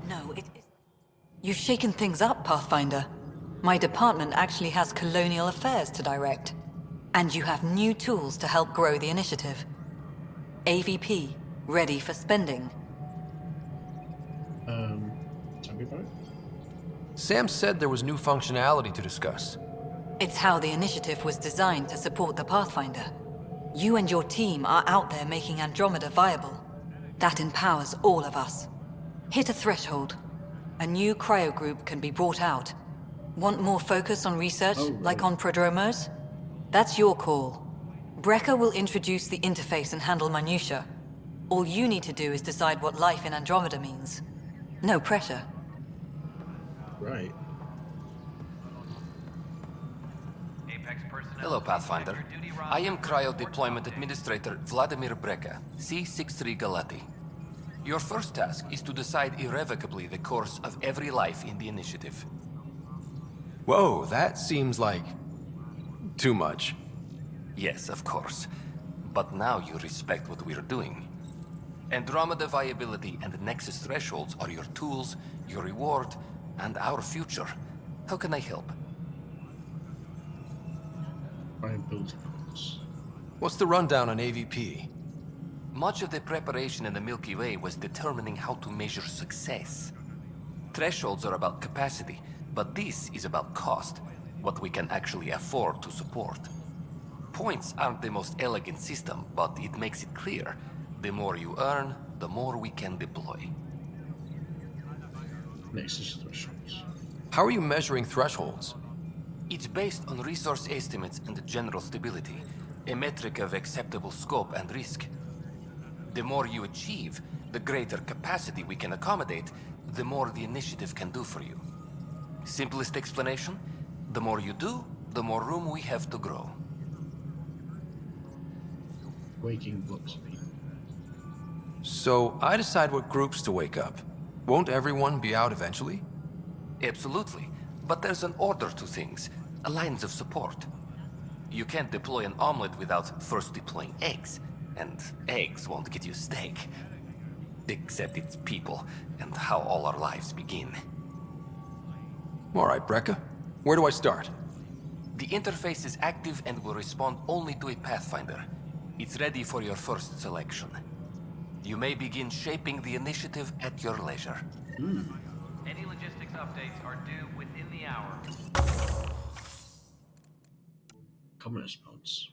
No, You've shaken things up, Pathfinder. My department actually has colonial affairs to direct. And you have new tools to help grow the initiative. AVP, ready for spending. Tell me about it. Sam said there was new functionality to discuss. It's how the initiative was designed to support the Pathfinder. You and your team are out there making Andromeda viable. That empowers all of us. Hit a threshold. A new cryo group can be brought out. Want more focus on research, like on Prodromos? That's your call. Brecker will introduce the interface and handle minutiae. All you need to do is decide what life in Andromeda means. No pressure. Right. Hello, Pathfinder. I am Cryo Deployment Administrator Vladimir Breca, C-63 Galati. Your first task is to decide irrevocably the course of every life in the Initiative. Whoa, that seems like... too much. Yes, of course. But now you respect what we're doing. Andromeda viability and Nexus thresholds are your tools, your reward, and our future. How can I help? What's the rundown on AVP? Much of the preparation in the Milky Way was determining how to measure success. Thresholds are about capacity, but this is about cost, what we can actually afford to support. Points aren't the most elegant system, but it makes it clear. The more you earn, the more we can deploy. Nexus thresholds. How are you measuring thresholds? It's based on resource estimates and general stability, a metric of acceptable scope and risk. The more you achieve, the greater capacity we can accommodate, the more the initiative can do for you. Simplest explanation, the more you do, the more room we have to grow. Waking books, people. So I decide what groups to wake up. Won't everyone be out eventually? Absolutely. But there's an order to things, lines of support. You can't deploy an omelet without first deploying eggs, and eggs won't get you steak. Except it's people, and how all our lives begin. All right, Breca. Where do I start? The interface is active and will respond only to a Pathfinder. It's ready for your first selection. You may begin shaping the initiative at your leisure. Any logistics updates are due within the hour. Common response.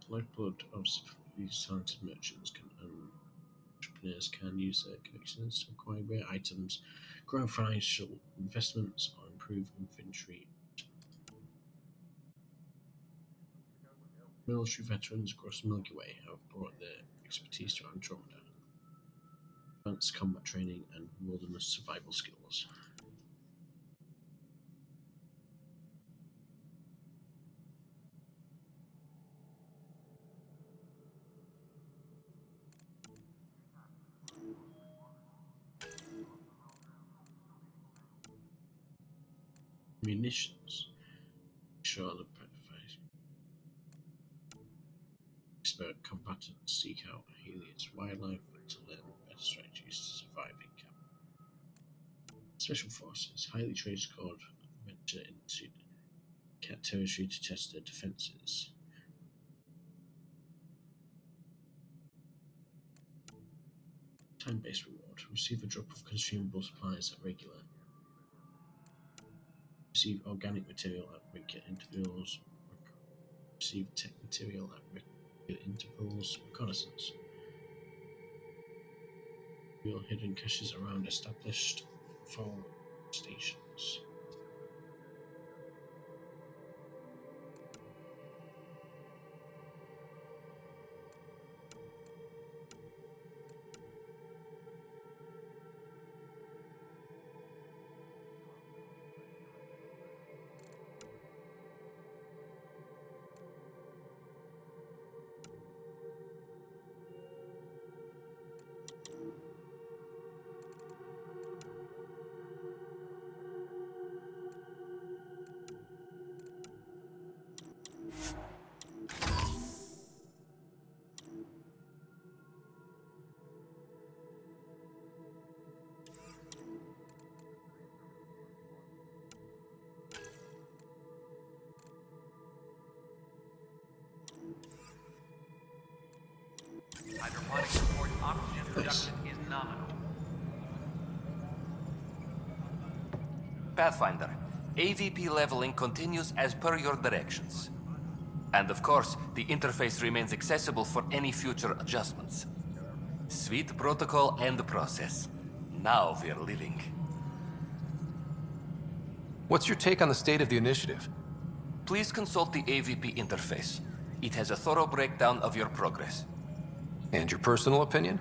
Lifeblood of these talented merchants entrepreneurs can use their connections to acquire rare items, grow financial investments, or improve inventory. Military veterans across the Milky Way have brought their expertise to Andromeda. Advanced combat training and wilderness survival skills. Munitions. Sure, the expert combatants seek out Helios wildlife to learn better strategies to survive in camp. Special Forces, highly trained squad, venture into cat territory to test their defenses. Time-based reward. Receive a drop of consumable supplies at regular. Receive organic material at regular intervals. Receive tech material at regular intervals. Reconnaissance. Real hidden caches around established phone stations. Hydroponics reports oxygen production is nominal. Pathfinder, AVP leveling continues as per your directions. And of course, the interface remains accessible for any future adjustments. Sweet protocol and process. Now we're living. What's your take on the state of the initiative? Please consult the AVP interface. It has a thorough breakdown of your progress. And your personal opinion?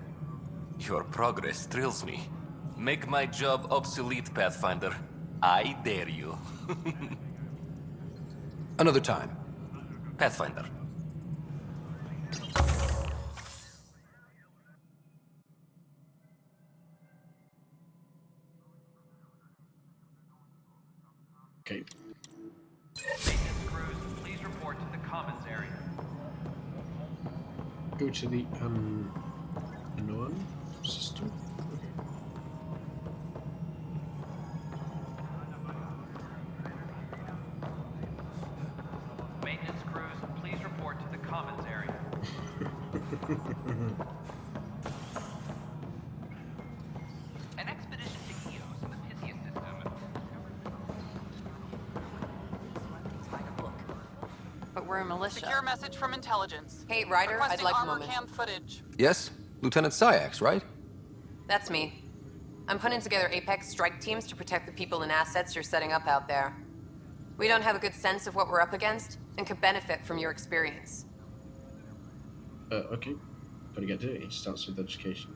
Your progress thrills me. Make my job obsolete, Pathfinder. I dare you. Another time. Pathfinder. Okay. Maintenance crews, please report to the commons area. Go to the unknown system. Maintenance crews, please report to the commons area. An expedition to Eos in the Pythia system. But we're a militia. Secure message from intelligence. Hey, Ryder, I'd Requesting like a armor moment. cam footage. Yes? Lieutenant Syax, right? That's me. I'm putting together Apex strike teams to protect the people and assets you're setting up out there. We don't have a good sense of what we're up against and could benefit from your experience. Okay. Gotta get to it. It starts with education.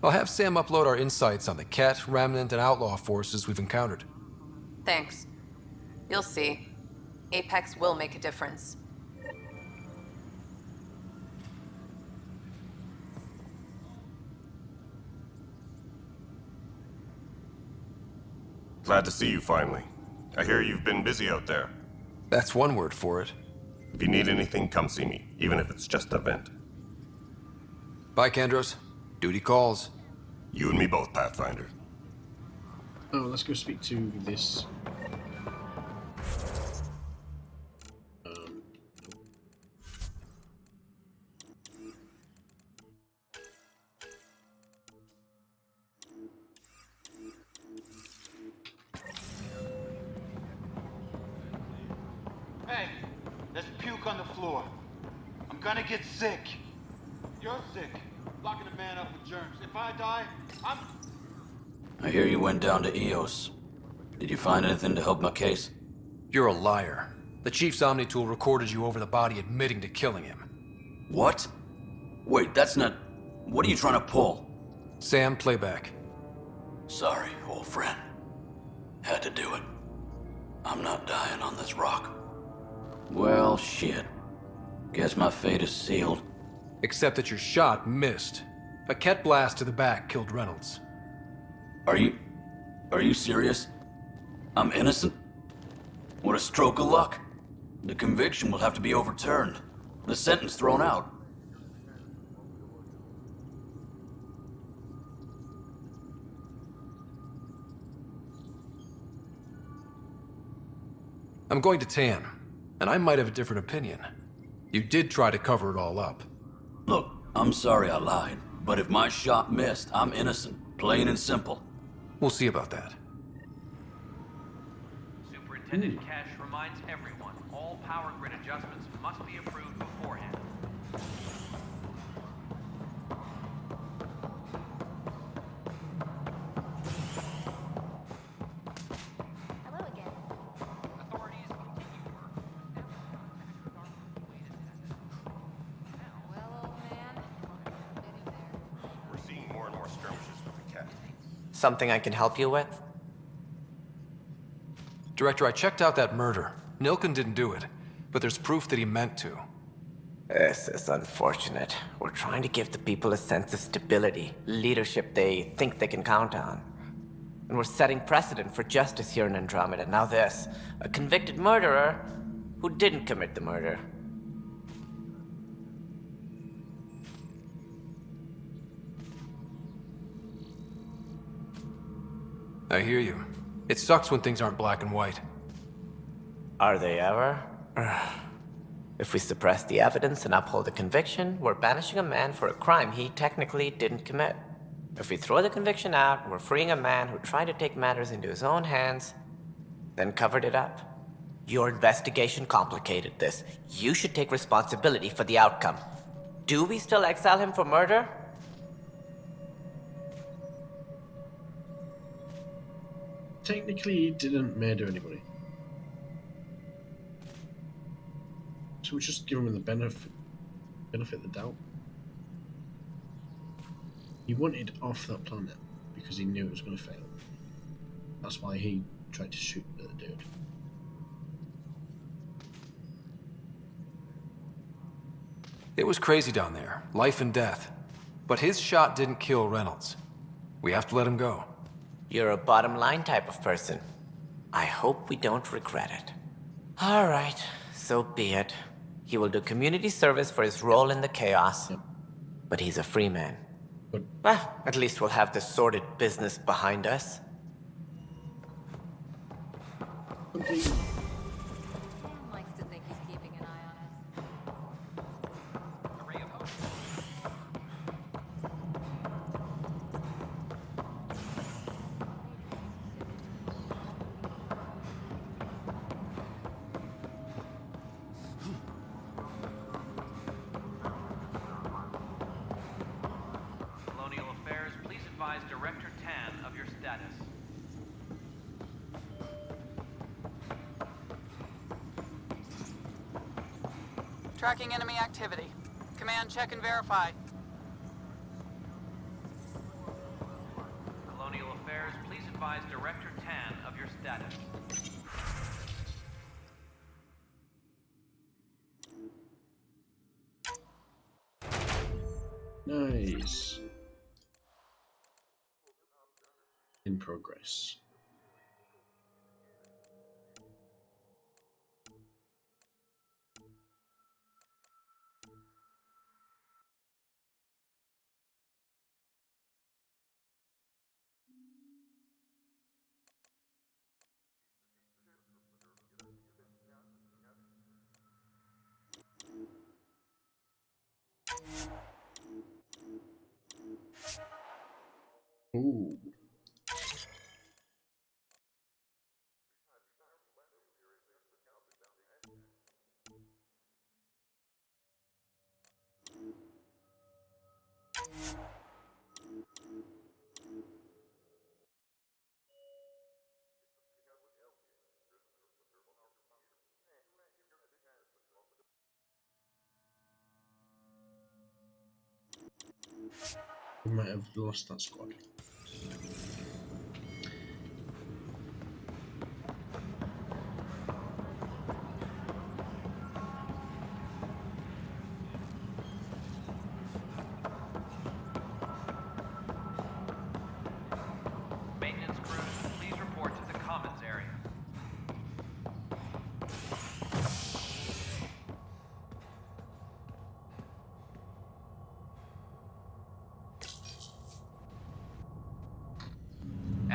I'll have Sam upload our insights on the Ket, Remnant, and Outlaw forces we've encountered. Thanks. You'll see. Apex will make a difference. Glad to see you finally. I hear you've been busy out there. That's one word for it. If you need anything, come see me, even if it's just a vent. Bye, Kandros. Duty calls. You and me both, Pathfinder. Oh, let's go speak to this. Hey, there's puke on the floor. I'm gonna get sick. You're sick. Locking a man up with germs. If I die, I hear you went down to Eos. Did you find anything to help my case? You're a liar. The Chief's Omni-tool recorded you over the body admitting to killing him. What? Wait, that's not... What are you trying to pull? Sam, playback. Sorry, old friend. Had to do it. I'm not dying on this rock. Well, shit. Guess my fate is sealed. Except that your shot missed. A Ket blast to the back killed Reynolds. Are you serious? I'm innocent? What a stroke of luck. The conviction will have to be overturned. The sentence thrown out. I'm going to Tan, and I might have a different opinion. You did try to cover it all up. Look, I'm sorry I lied, but if my shot missed, I'm innocent. Plain and simple. We'll see about that. Superintendent Cash reminds everyone all power grid adjustments must be approved beforehand. Hello again. Authorities continue work. Well, old man, getting there. We're seeing more and more skirmishes with the cat. Something I can help you with? Director, I checked out that murder. Nilken didn't do it, but there's proof that he meant to. This is unfortunate. We're trying to give the people a sense of stability, leadership they think they can count on. And we're setting precedent for justice here in Andromeda. Now this, a convicted murderer who didn't commit the murder. I hear you. It sucks when things aren't black and white. Are they ever? If we suppress the evidence and uphold the conviction, we're banishing a man for a crime he technically didn't commit. If we throw the conviction out, we're freeing a man who tried to take matters into his own hands, then covered it up. Your investigation complicated this. You should take responsibility for the outcome. Do we still exile him for murder? Technically, he didn't murder anybody. So we just give him the benefit of the doubt. He wanted off that planet because he knew it was going to fail. That's why he tried to shoot the dude. It was crazy down there, life and death. But his shot didn't kill Reynolds. We have to let him go. You're a bottom line type of person. I hope we don't regret it. All right, so be it. He will do community service for his role in the chaos. But he's a free man. Well, at least we'll have the sordid business behind us. Likes to think he's keeping an eye on us. Array of hope. Colonial Affairs, please advise Director Tan of your status. Tracking enemy activity. Command, check and verify. Colonial Affairs, please advise Director Tan of your status. Nice. In progress. Ooh. We might have lost that squad. Maintenance crews, please report to the commons area.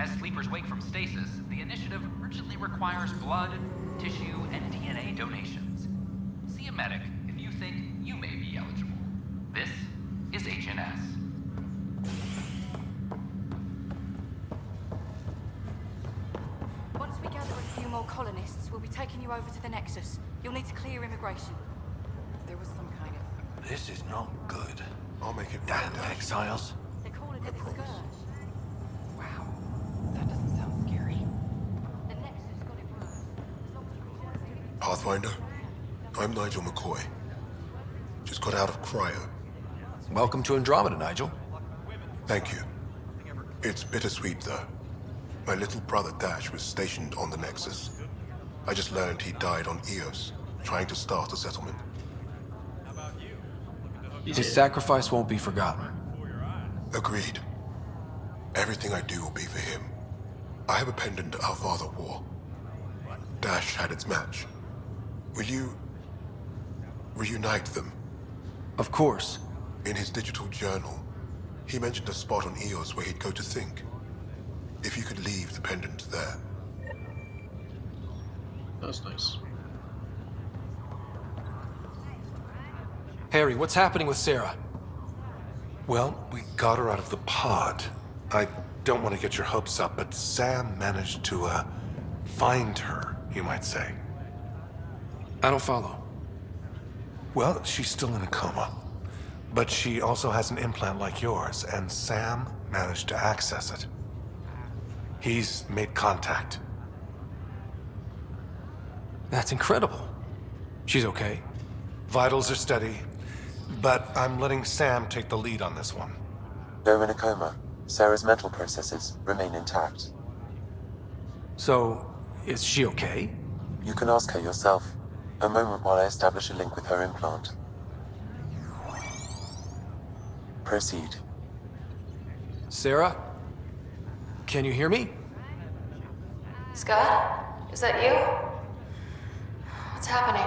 as sleepers wake from stasis, the initiative urgently requires blood, tissue, and DNA donations. See a medic if you think you may be eligible. This is HNS. Once we gather a few more colonists, we'll be taking you over to the Nexus. You'll need to clear immigration. There was some kind of... This is not good. I'll make it Damn exiles. They call it the Scourge. Wow. That doesn't sound scary. The Nexus got it worse. Pathfinder, I'm Nigel McCoy. Just got out of cryo. Welcome to Andromeda, Nigel. Thank you. It's bittersweet, though. My little brother Dash was stationed on the Nexus. I just learned he died on Eos, trying to start a settlement. His sacrifice won't be forgotten. Agreed. Everything I do will be for him. I have a pendant our father wore. Dash had its match. Will you reunite them? Of course. In his digital journal, he mentioned a spot on Eos where he'd go to think. If you could leave the pendant there. That's nice. Harry, what's happening with Sarah? Well, we got her out of the pod. I don't want to get your hopes up, but Sam managed to, find her, you might say. I don't follow. Well, she's still in a coma. But she also has an implant like yours, and Sam managed to access it. He's made contact. That's incredible. She's okay. Vitals are steady, but I'm letting Sam take the lead on this one. Though in a coma, Sarah's mental processes remain intact. So, is she okay? You can ask her yourself. A moment while I establish a link with her implant. Proceed. Sarah? Can you hear me? Scott? Is that you? What's happening?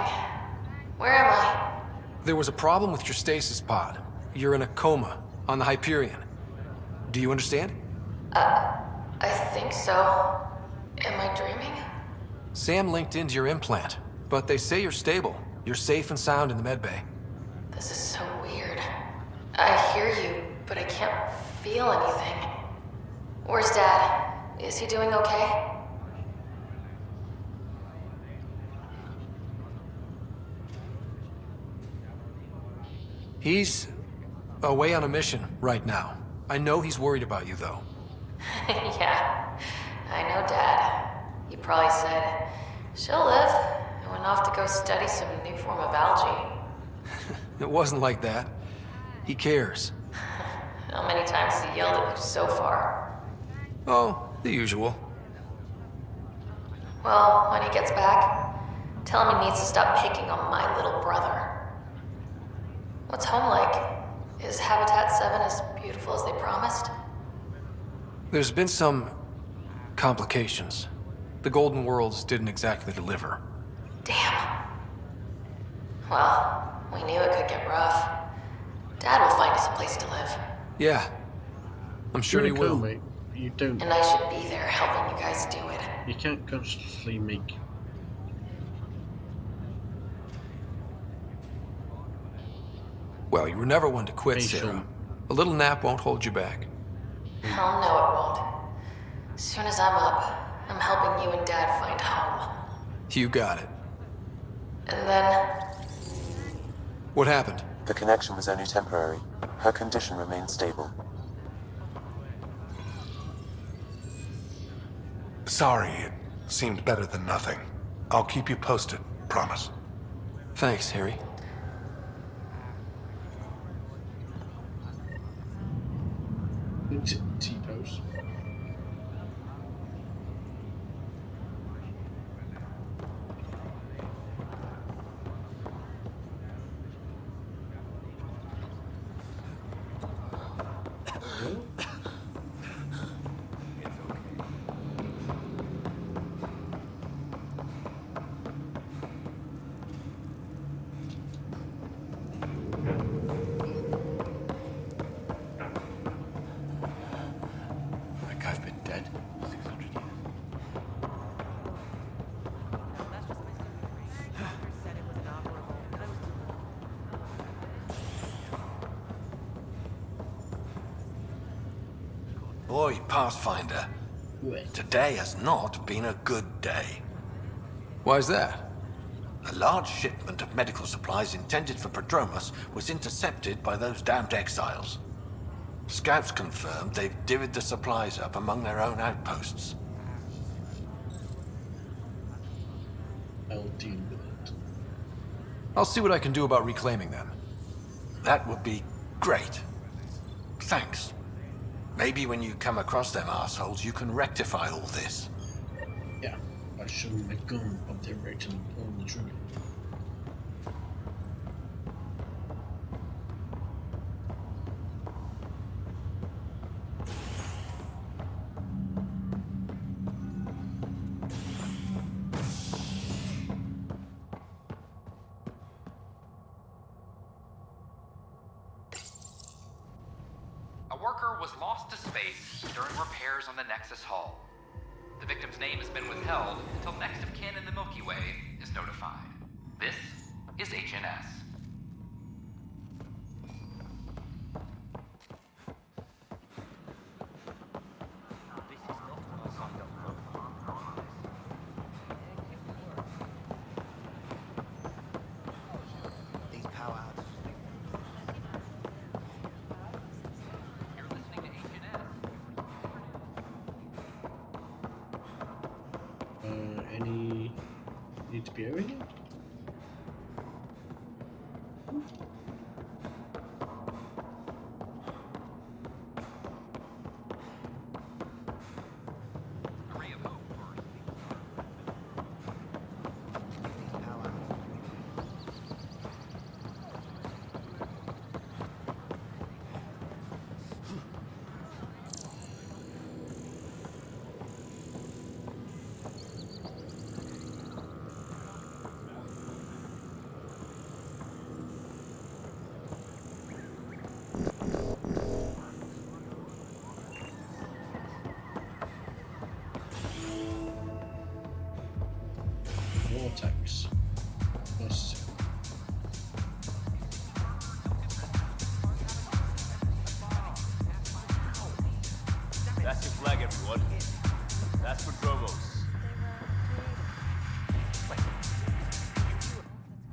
Where am I? There was a problem with your stasis pod. You're in a coma on the Hyperion. Do you understand? I think so. Am I dreaming? Sam linked into your implant, but they say you're stable. You're safe and sound in the medbay. This is so weird. I hear you, but I can't feel anything. Where's Dad? Is he doing okay? He's away on a mission right now. I know he's worried about you, though. Yeah, I know Dad. He probably said, she'll live, and went off to go study some new form of algae. It wasn't like that. He cares. How many times has he yelled at you so far? Oh, the usual. Well, when he gets back, tell him he needs to stop picking on my little brother. What's home like? Is Habitat 7 as beautiful as they promised? There's been some complications. The Golden Worlds didn't exactly deliver. Damn. Well, we knew it could get rough. Dad will find us a place to live. Yeah. I'm sure he will. Mate. You don't. And I should be there helping you guys do it. You can't constantly make. Well, you were never one to quit, Sarah. A little nap won't hold you back. Hell no, it won't. As soon as I'm up, I'm helping you and Dad find home. You got it. And then... What happened? The connection was only temporary. Her condition remained stable. Sorry, it seemed better than nothing. I'll keep you posted, promise. Thanks, Harry. T-pose. Like I've been dead Boy, Pathfinder, today has not been a good day. Why's that? A large shipment of medical supplies intended for Prodromos was intercepted by those damned exiles. Scouts confirmed they've divvied the supplies up among their own outposts. I'll deal with it. I'll see what I can do about reclaiming them. That would be great. Thanks. Maybe when you come across them assholes, you can rectify all this. Yeah, by showing my gun up there right and pulling the trigger. A worker was lost to space during repairs on the Nexus hull. The victim's name has been withheld until next of kin in the Milky Way is notified. This is HNS. Any need to be over here? Vortex. Plus 2. That's your flag, everyone. That's for Dromos.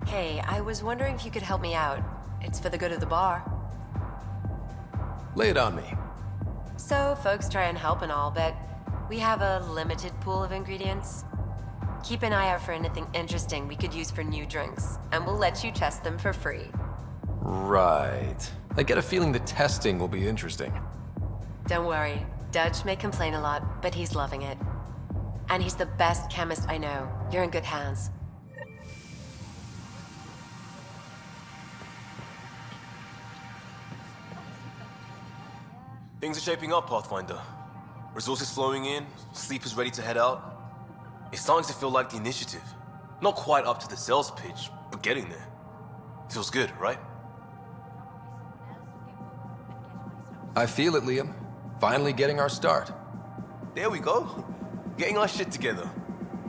Hey, I was wondering if you could help me out. It's for the good of the bar. Lay it on me. So, folks try and help and all, but we have a limited pool of ingredients. Keep an eye out for anything interesting we could use for new drinks, and we'll let you test them for free. Right. I get a feeling the testing will be interesting. Don't worry. Dutch may complain a lot, but he's loving it. And he's the best chemist I know. You're in good hands. Things are shaping up, Pathfinder. Resources flowing in, sleepers ready to head out. It's starting to feel like the initiative. Not quite up to the sales pitch, but getting there. Feels good, right? I feel it, Liam. Finally getting our start. There we go. Getting our shit together.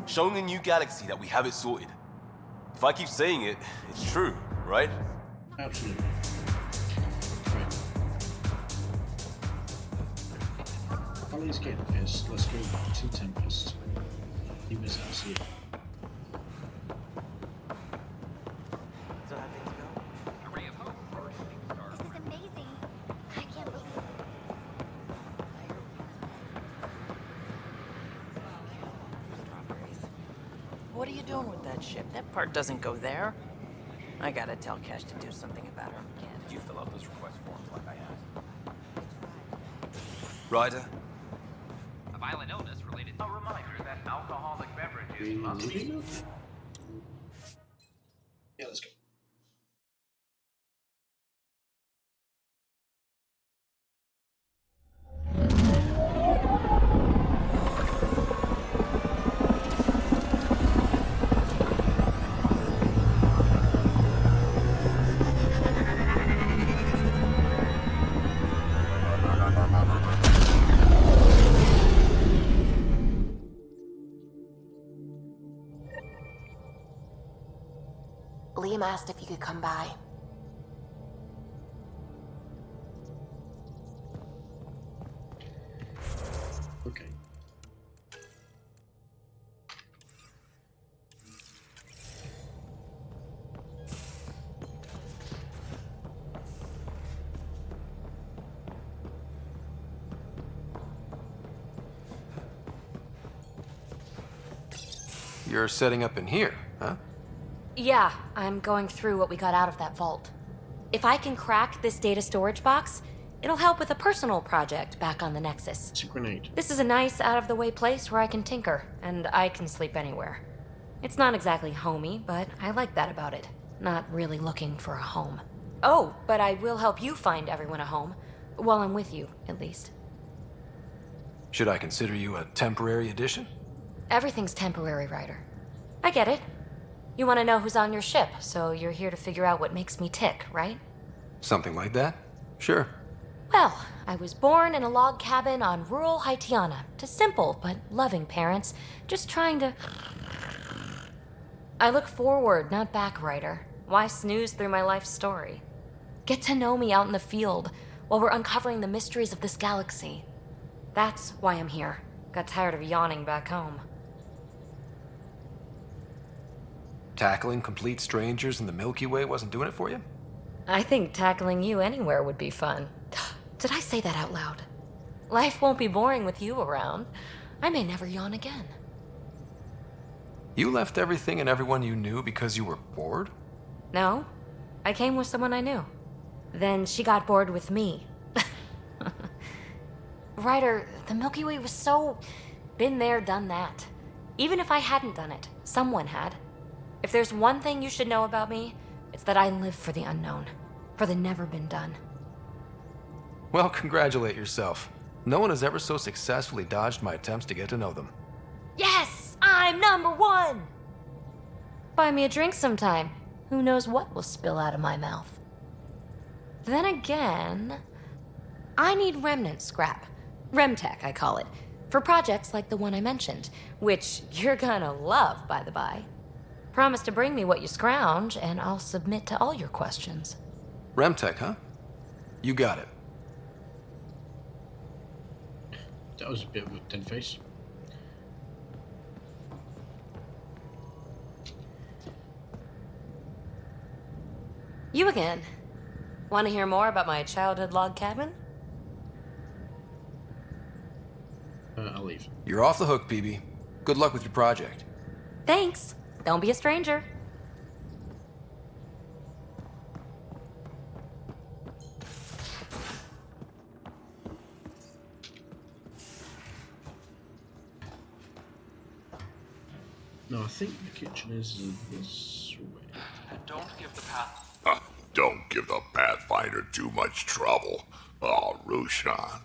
Showing a new galaxy that we have it sorted. If I keep saying it, it's true, right? Absolutely. Ollie's getting pissed. Let's go to Tempest. He was out here. What are you doing with that ship? That part doesn't go there. I gotta tell Cash to do something about her. Did you fill out those request forms like I asked? Ryder? A violent illness related to a reminder that alcoholic beverages must be... Yeah, let's go. Liam asked if you could come by. you're setting up in here, huh? Yeah, I'm going through what we got out of that vault. If I can crack this data storage box, it'll help with a personal project back on the Nexus. It's a grenade. This is a nice, out-of-the-way place where I can tinker, and I can sleep anywhere. It's not exactly homey, but I like that about it. Not really looking for a home. Oh, but I will help you find everyone a home. While I'm with you, at least. Should I consider you a temporary addition? Everything's temporary, Ryder. I get it. You want to know who's on your ship, so you're here to figure out what makes me tick, right? Something like that? Sure. Well, I was born in a log cabin on rural Haitiana to simple but loving parents, just trying to... I look forward, not back, Ryder. Why snooze through my life story? Get to know me out in the field while we're uncovering the mysteries of this galaxy. That's why I'm here. Got tired of yawning back home. Tackling complete strangers in the Milky Way wasn't doing it for you? I think tackling you anywhere would be fun. Did I say that out loud? Life won't be boring with you around. I may never yawn again. You left everything and everyone you knew because you were bored? No, I came with someone I knew. Then she got bored with me. Ryder, the Milky Way was so... been there, done that. Even if I hadn't done it, someone had. If there's one thing you should know about me, it's that I live for the unknown. For the never been done. Well, congratulate yourself. No one has ever so successfully dodged my attempts to get to know them. Yes! I'm #1! Buy me a drink sometime. Who knows what will spill out of my mouth. Then again... I need remnant scrap. Remtech, I call it. For projects like the one I mentioned. Which you're gonna love, by the by. Promise to bring me what you scrounge, and I'll submit to all your questions. Remtech, huh? You got it. That was a bit of a dead face. You again. Want to hear more about my childhood log cabin? I'll leave. You're off the hook, PB. Good luck with your project. Thanks. Don't be a stranger. No, I think the kitchen is this way. Don't give the path. Don't give the Pathfinder too much trouble. Oh, Roshan.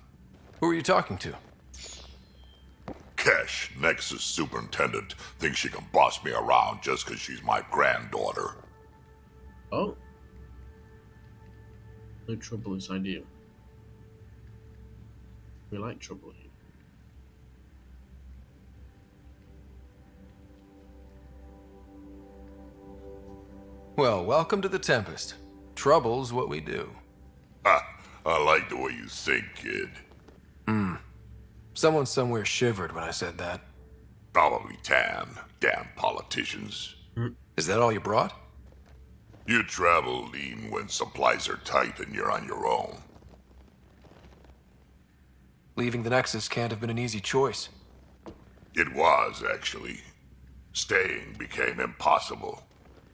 Who are you talking to? Kesh, Nexus Superintendent, thinks she can boss me around just because she's my granddaughter. Oh. No trouble is ideal. We like trouble here. Well, welcome to the Tempest. Trouble's what we do. I like the way you think, kid. Someone somewhere shivered when I said that. Probably Tan. Damn politicians. Is that all you brought? You travel lean when supplies are tight and you're on your own. Leaving the Nexus can't have been an easy choice. It was, actually. Staying became impossible.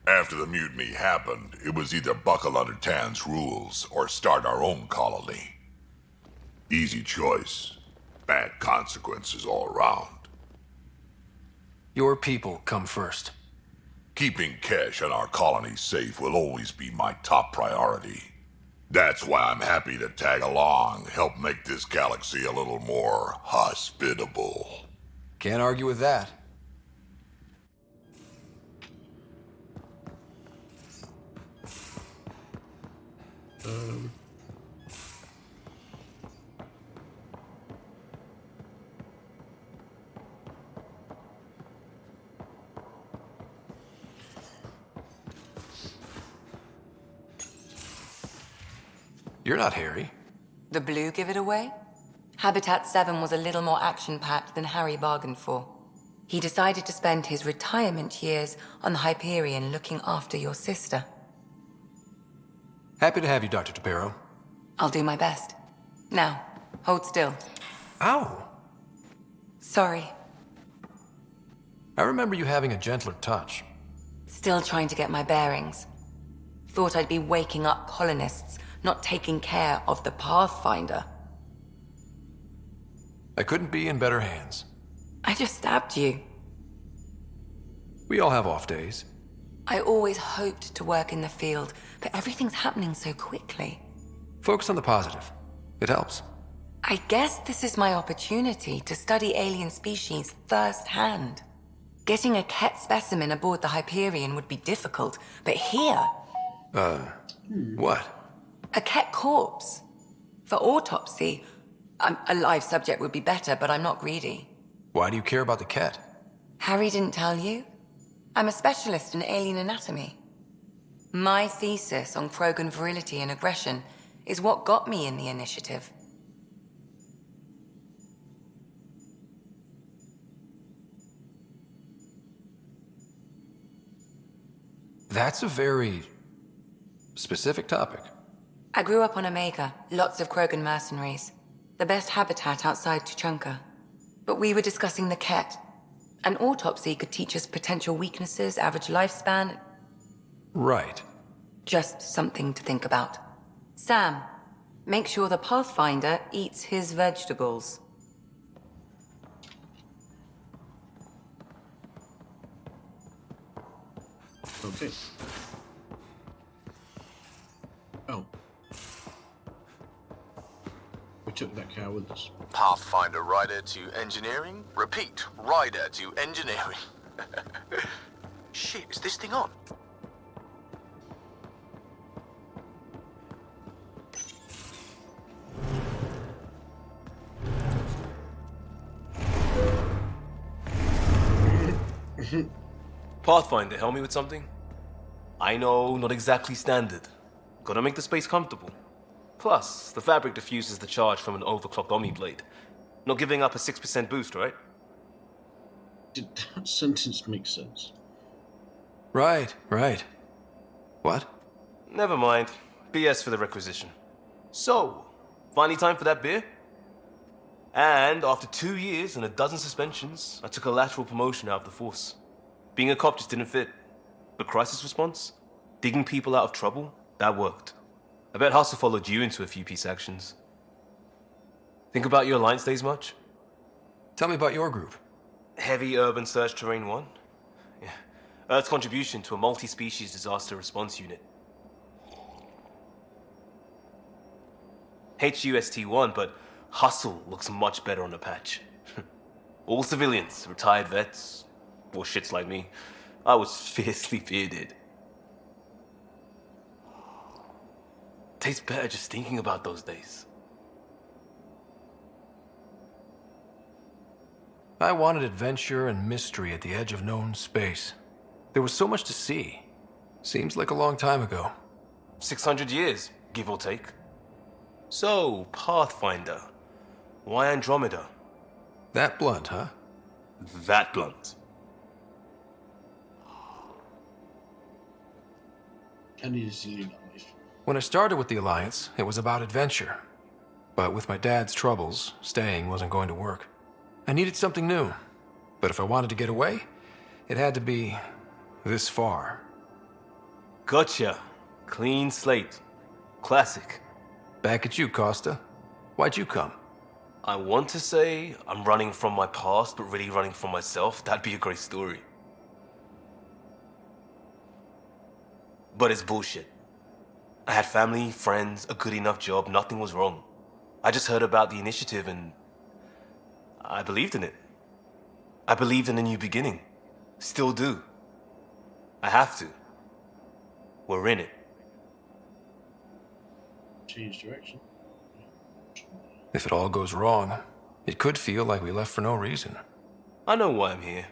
After the mutiny happened, it was either buckle under Tan's rules or start our own colony. Easy choice. Bad consequences all around. Your people come first. Keeping Kesh and our colony safe will always be my top priority. That's why I'm happy to tag along, help make this galaxy a little more hospitable. Can't argue with that. You're not Harry. The blue give it away? Habitat 7 was a little more action-packed than Harry bargained for. He decided to spend his retirement years on the Hyperion looking after your sister. Happy to have you, Dr. Tapero. I'll do my best. Now, hold still. Ow! Sorry. I remember you having a gentler touch. Still trying to get my bearings. Thought I'd be waking up colonists, not taking care of the Pathfinder. I couldn't be in better hands. I just stabbed you. We all have off days. I always hoped to work in the field, but everything's happening so quickly. Focus on the positive. It helps. I guess this is my opportunity to study alien species firsthand. Getting a Ket specimen aboard the Hyperion would be difficult, but here... What? A Ket corpse. For autopsy. A live subject would be better, but I'm not greedy. Why do you care about the Ket? Harry didn't tell you? I'm a specialist in alien anatomy. My thesis on Krogan virility and aggression is what got me in the initiative. That's a very specific topic. I grew up on Omega, lots of Krogan mercenaries. The best habitat outside Tuchanka. But we were discussing the Ket. An autopsy could teach us potential weaknesses, average lifespan. Right. Just something to think about. Sam, make sure the Pathfinder eats his vegetables. Okay. Oh. We took that car with us. Pathfinder rider to engineering? Repeat, rider to engineering. Shit, is this thing on? Pathfinder, help me with something? I know, not exactly standard. Gotta make the space comfortable. Plus, the fabric diffuses the charge from an overclocked Omni blade. Not giving up a 6% boost, right? Did that sentence make sense? Right. What? Never mind. BS for the requisition. So, finally time for that beer? And after 2 years and a dozen suspensions, I took a lateral promotion out of the force. Being a cop just didn't fit. But crisis response? Digging people out of trouble? That worked. I bet Hustle followed you into a few peace actions. Think about your Alliance days much? Tell me about your group. Heavy Urban Search Terrain 1? Yeah. Earth's contribution to a multi-species disaster response unit. HUST-1, but Hustle looks much better on the patch. All civilians, retired vets, or shits like me. I was fiercely bearded. Tastes better just thinking about those days. I wanted adventure and mystery at the edge of known space. There was so much to see. Seems like a long time ago. 600 years, give or take. So, Pathfinder. Why Andromeda? That blunt, huh? That blunt. I needed to see that life. When I started with the Alliance, it was about adventure. But with my dad's troubles, staying wasn't going to work. I needed something new. But if I wanted to get away, it had to be this far. Gotcha. Clean slate. Classic. Back at you, Costa. Why'd you come? I want to say I'm running from my past, but really running from myself. That'd be a great story. But it's bullshit. I had family, friends, a good enough job, nothing was wrong. I just heard about the initiative and I believed in it. I believed in a new beginning. Still do. I have to. We're in it. Change direction. If it all goes wrong, it could feel like we left for no reason. I know why I'm here.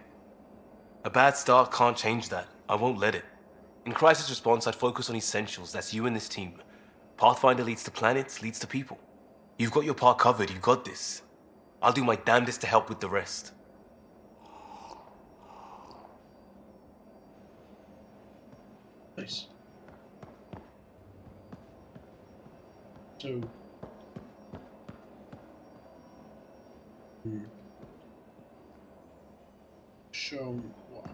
A bad start can't change that. I won't let it. In crisis response, I'd focus on essentials. That's you and this team. Pathfinder leads to planets, leads to people. You've got your part covered. You got this. I'll do my damnedest to help with the rest. Nice. So... sure what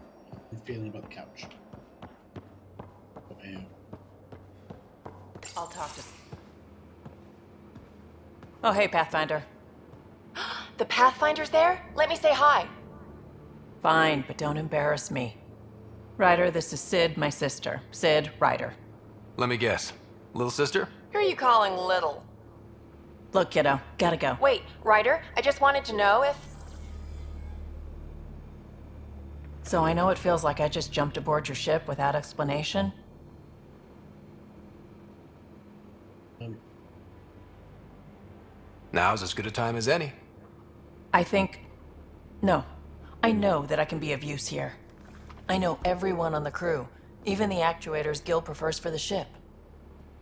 I'm feeling about the couch. Up here. I'll talk to... Oh, hey, Pathfinder. The Pathfinder's there? Let me say hi. Fine, but don't embarrass me. Ryder, this is Sid, my sister. Sid, Ryder. Let me guess. Little sister? Who are you calling little? Look, kiddo, gotta go. Wait, Ryder, I just wanted to know if... So I know it feels like I just jumped aboard your ship without explanation. Now's as good a time as any. I think... No. I know that I can be of use here. I know everyone on the crew, even the actuators Gil prefers for the ship.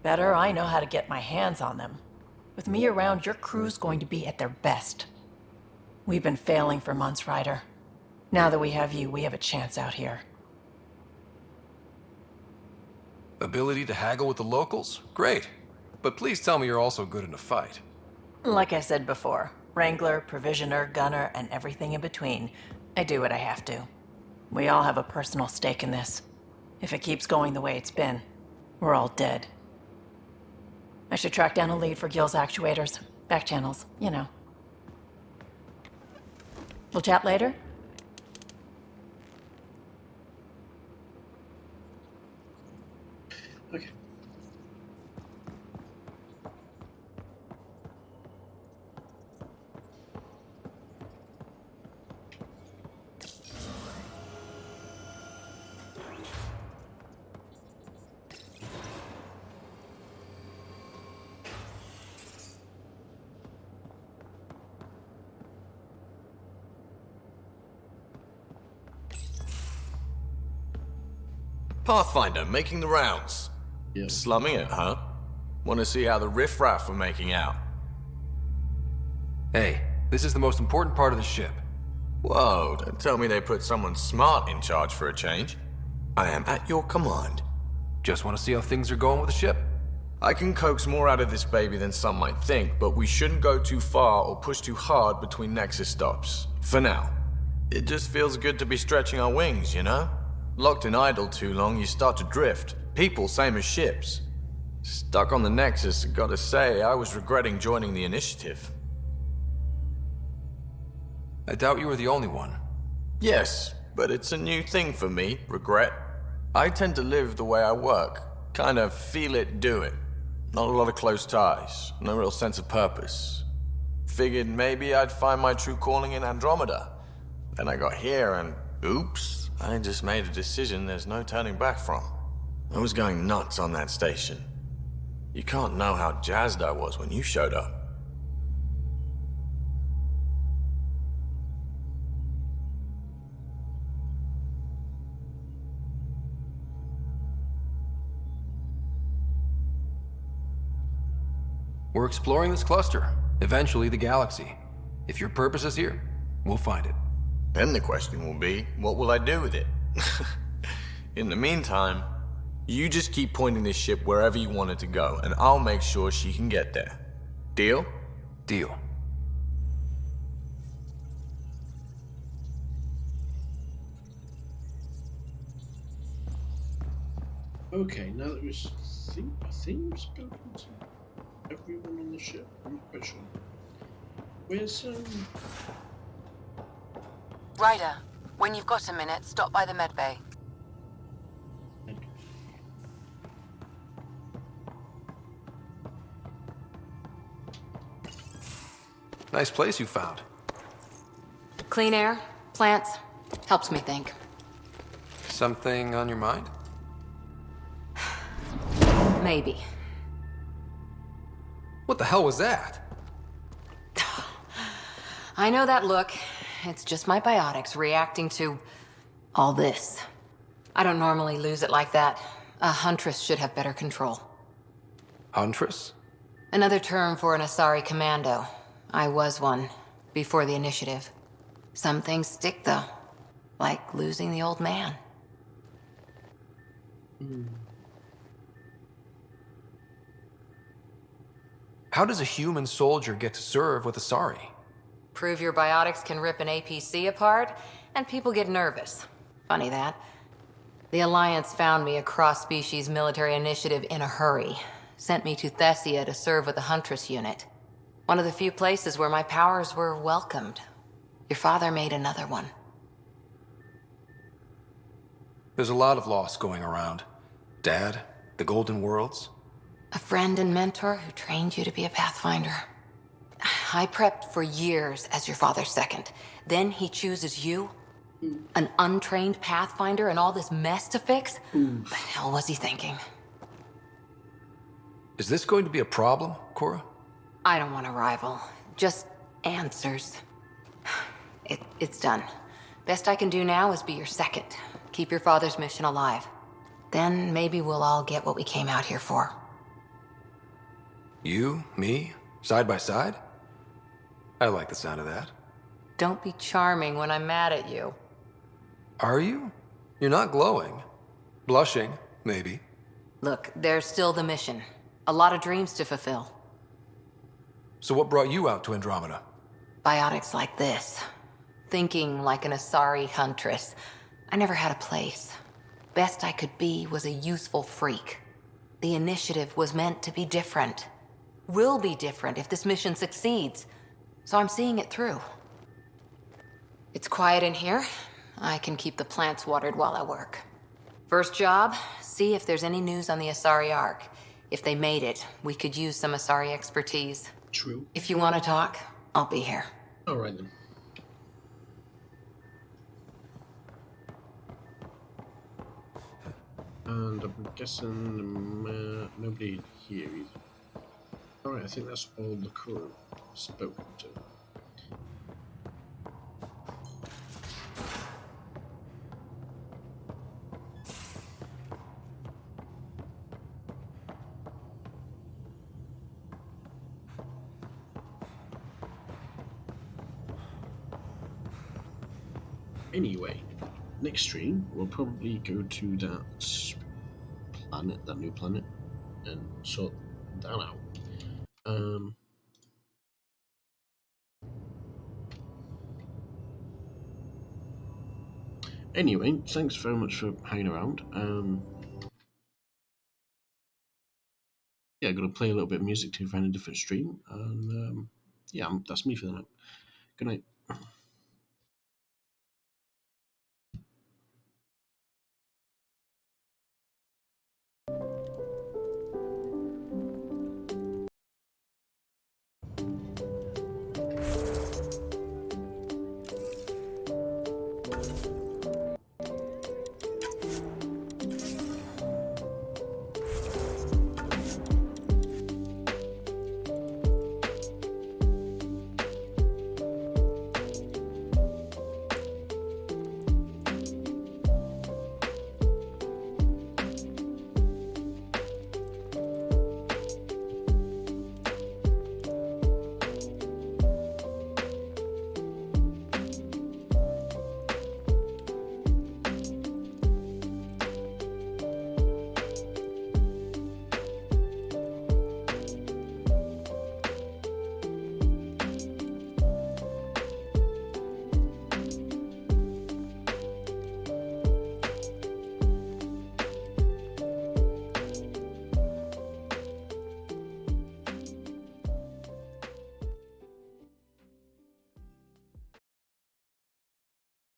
Better, I know how to get my hands on them. With me around, your crew's going to be at their best. We've been failing for months, Ryder. Now that we have you, we have a chance out here. Ability to haggle with the locals? Great. But please tell me you're also good in a fight. Like I said before, Wrangler, Provisioner, Gunner, and everything in between. I do what I have to. We all have a personal stake in this. If it keeps going the way it's been, we're all dead. I should track down a lead for Gil's actuators. Back channels, you know. We'll chat later? Okay. Pathfinder, making the rounds. Yeah. Slumming it, huh? Want to see how the riffraff are making out? Hey, this is the most important part of the ship. Whoa, don't tell me they put someone smart in charge for a change. I am at your command. Just want to see how things are going with the ship? I can coax more out of this baby than some might think, but we shouldn't go too far or push too hard between Nexus stops. For now. It just feels good to be stretching our wings, you know? Locked in idle too long, you start to drift. People, same as ships. Stuck on the Nexus, gotta say, I was regretting joining the initiative. I doubt you were the only one. Yes, but it's a new thing for me, regret. I tend to live the way I work. Kind of feel it, do it. Not a lot of close ties, no real sense of purpose. Figured maybe I'd find my true calling in Andromeda. Then I got here and, oops. I just made a decision there's no turning back from. I was going nuts on that station. You can't know how jazzed I was when you showed up. We're exploring this cluster, eventually the galaxy. If your purpose is here, we'll find it. Then the question will be, what will I do with it? In the meantime, you just keep pointing this ship wherever you want it to go, and I'll make sure she can get there. Deal? Deal. Okay, now that we've spoken to everyone on the ship, I'm not quite sure. Where's Ryder, when you've got a minute, stop by the medbay. Nice place you found. Clean air, plants, helps me think. Something on your mind? Maybe. What the hell was that? I know that look. It's just my biotics reacting to all this. I don't normally lose it like that. A huntress should have better control. Huntress? Another term for an Asari commando. I was one, before the initiative. Some things stick, though. Like losing the old man. How does a human soldier get to serve with Asari? Prove your biotics can rip an APC apart, and people get nervous. Funny that. The Alliance found me a cross-species military initiative in a hurry. Sent me to Thessia to serve with the Huntress unit. One of the few places where my powers were welcomed. Your father made another one. There's a lot of loss going around. Dad, the Golden Worlds. A friend and mentor who trained you to be a Pathfinder. I prepped for years as your father's second. Then he chooses you? An untrained Pathfinder and all this mess to fix? What the hell was he thinking? Is this going to be a problem, Cora? I don't want a rival. Just answers. It's done. Best I can do now is be your second. Keep your father's mission alive. Then maybe we'll all get what we came out here for. You, me, side by side? I like the sound of that. Don't be charming when I'm mad at you. Are you? You're not glowing. Blushing, maybe. Look, there's still the mission. A lot of dreams to fulfill. So what brought you out to Andromeda? Biotics like this. Thinking like an Asari huntress. I never had a place. Best I could be was a useful freak. The initiative was meant to be different. Will be different if this mission succeeds. So I'm seeing it through. It's quiet in here. I can keep the plants watered while I work. First job, see if there's any news on the Asari Ark. If they made it, we could use some Asari expertise. True. If you want to talk, I'll be here. Alright then. And I'm guessing nobody here either. Alright, I think that's all the crew spoken to. Anyway, next stream we'll probably go to that planet, that new planet, and sort that out. Anyway, thanks very much for hanging around. Yeah, I'm gonna play a little bit of music to find a different stream, and yeah, that's me for the night. Good night.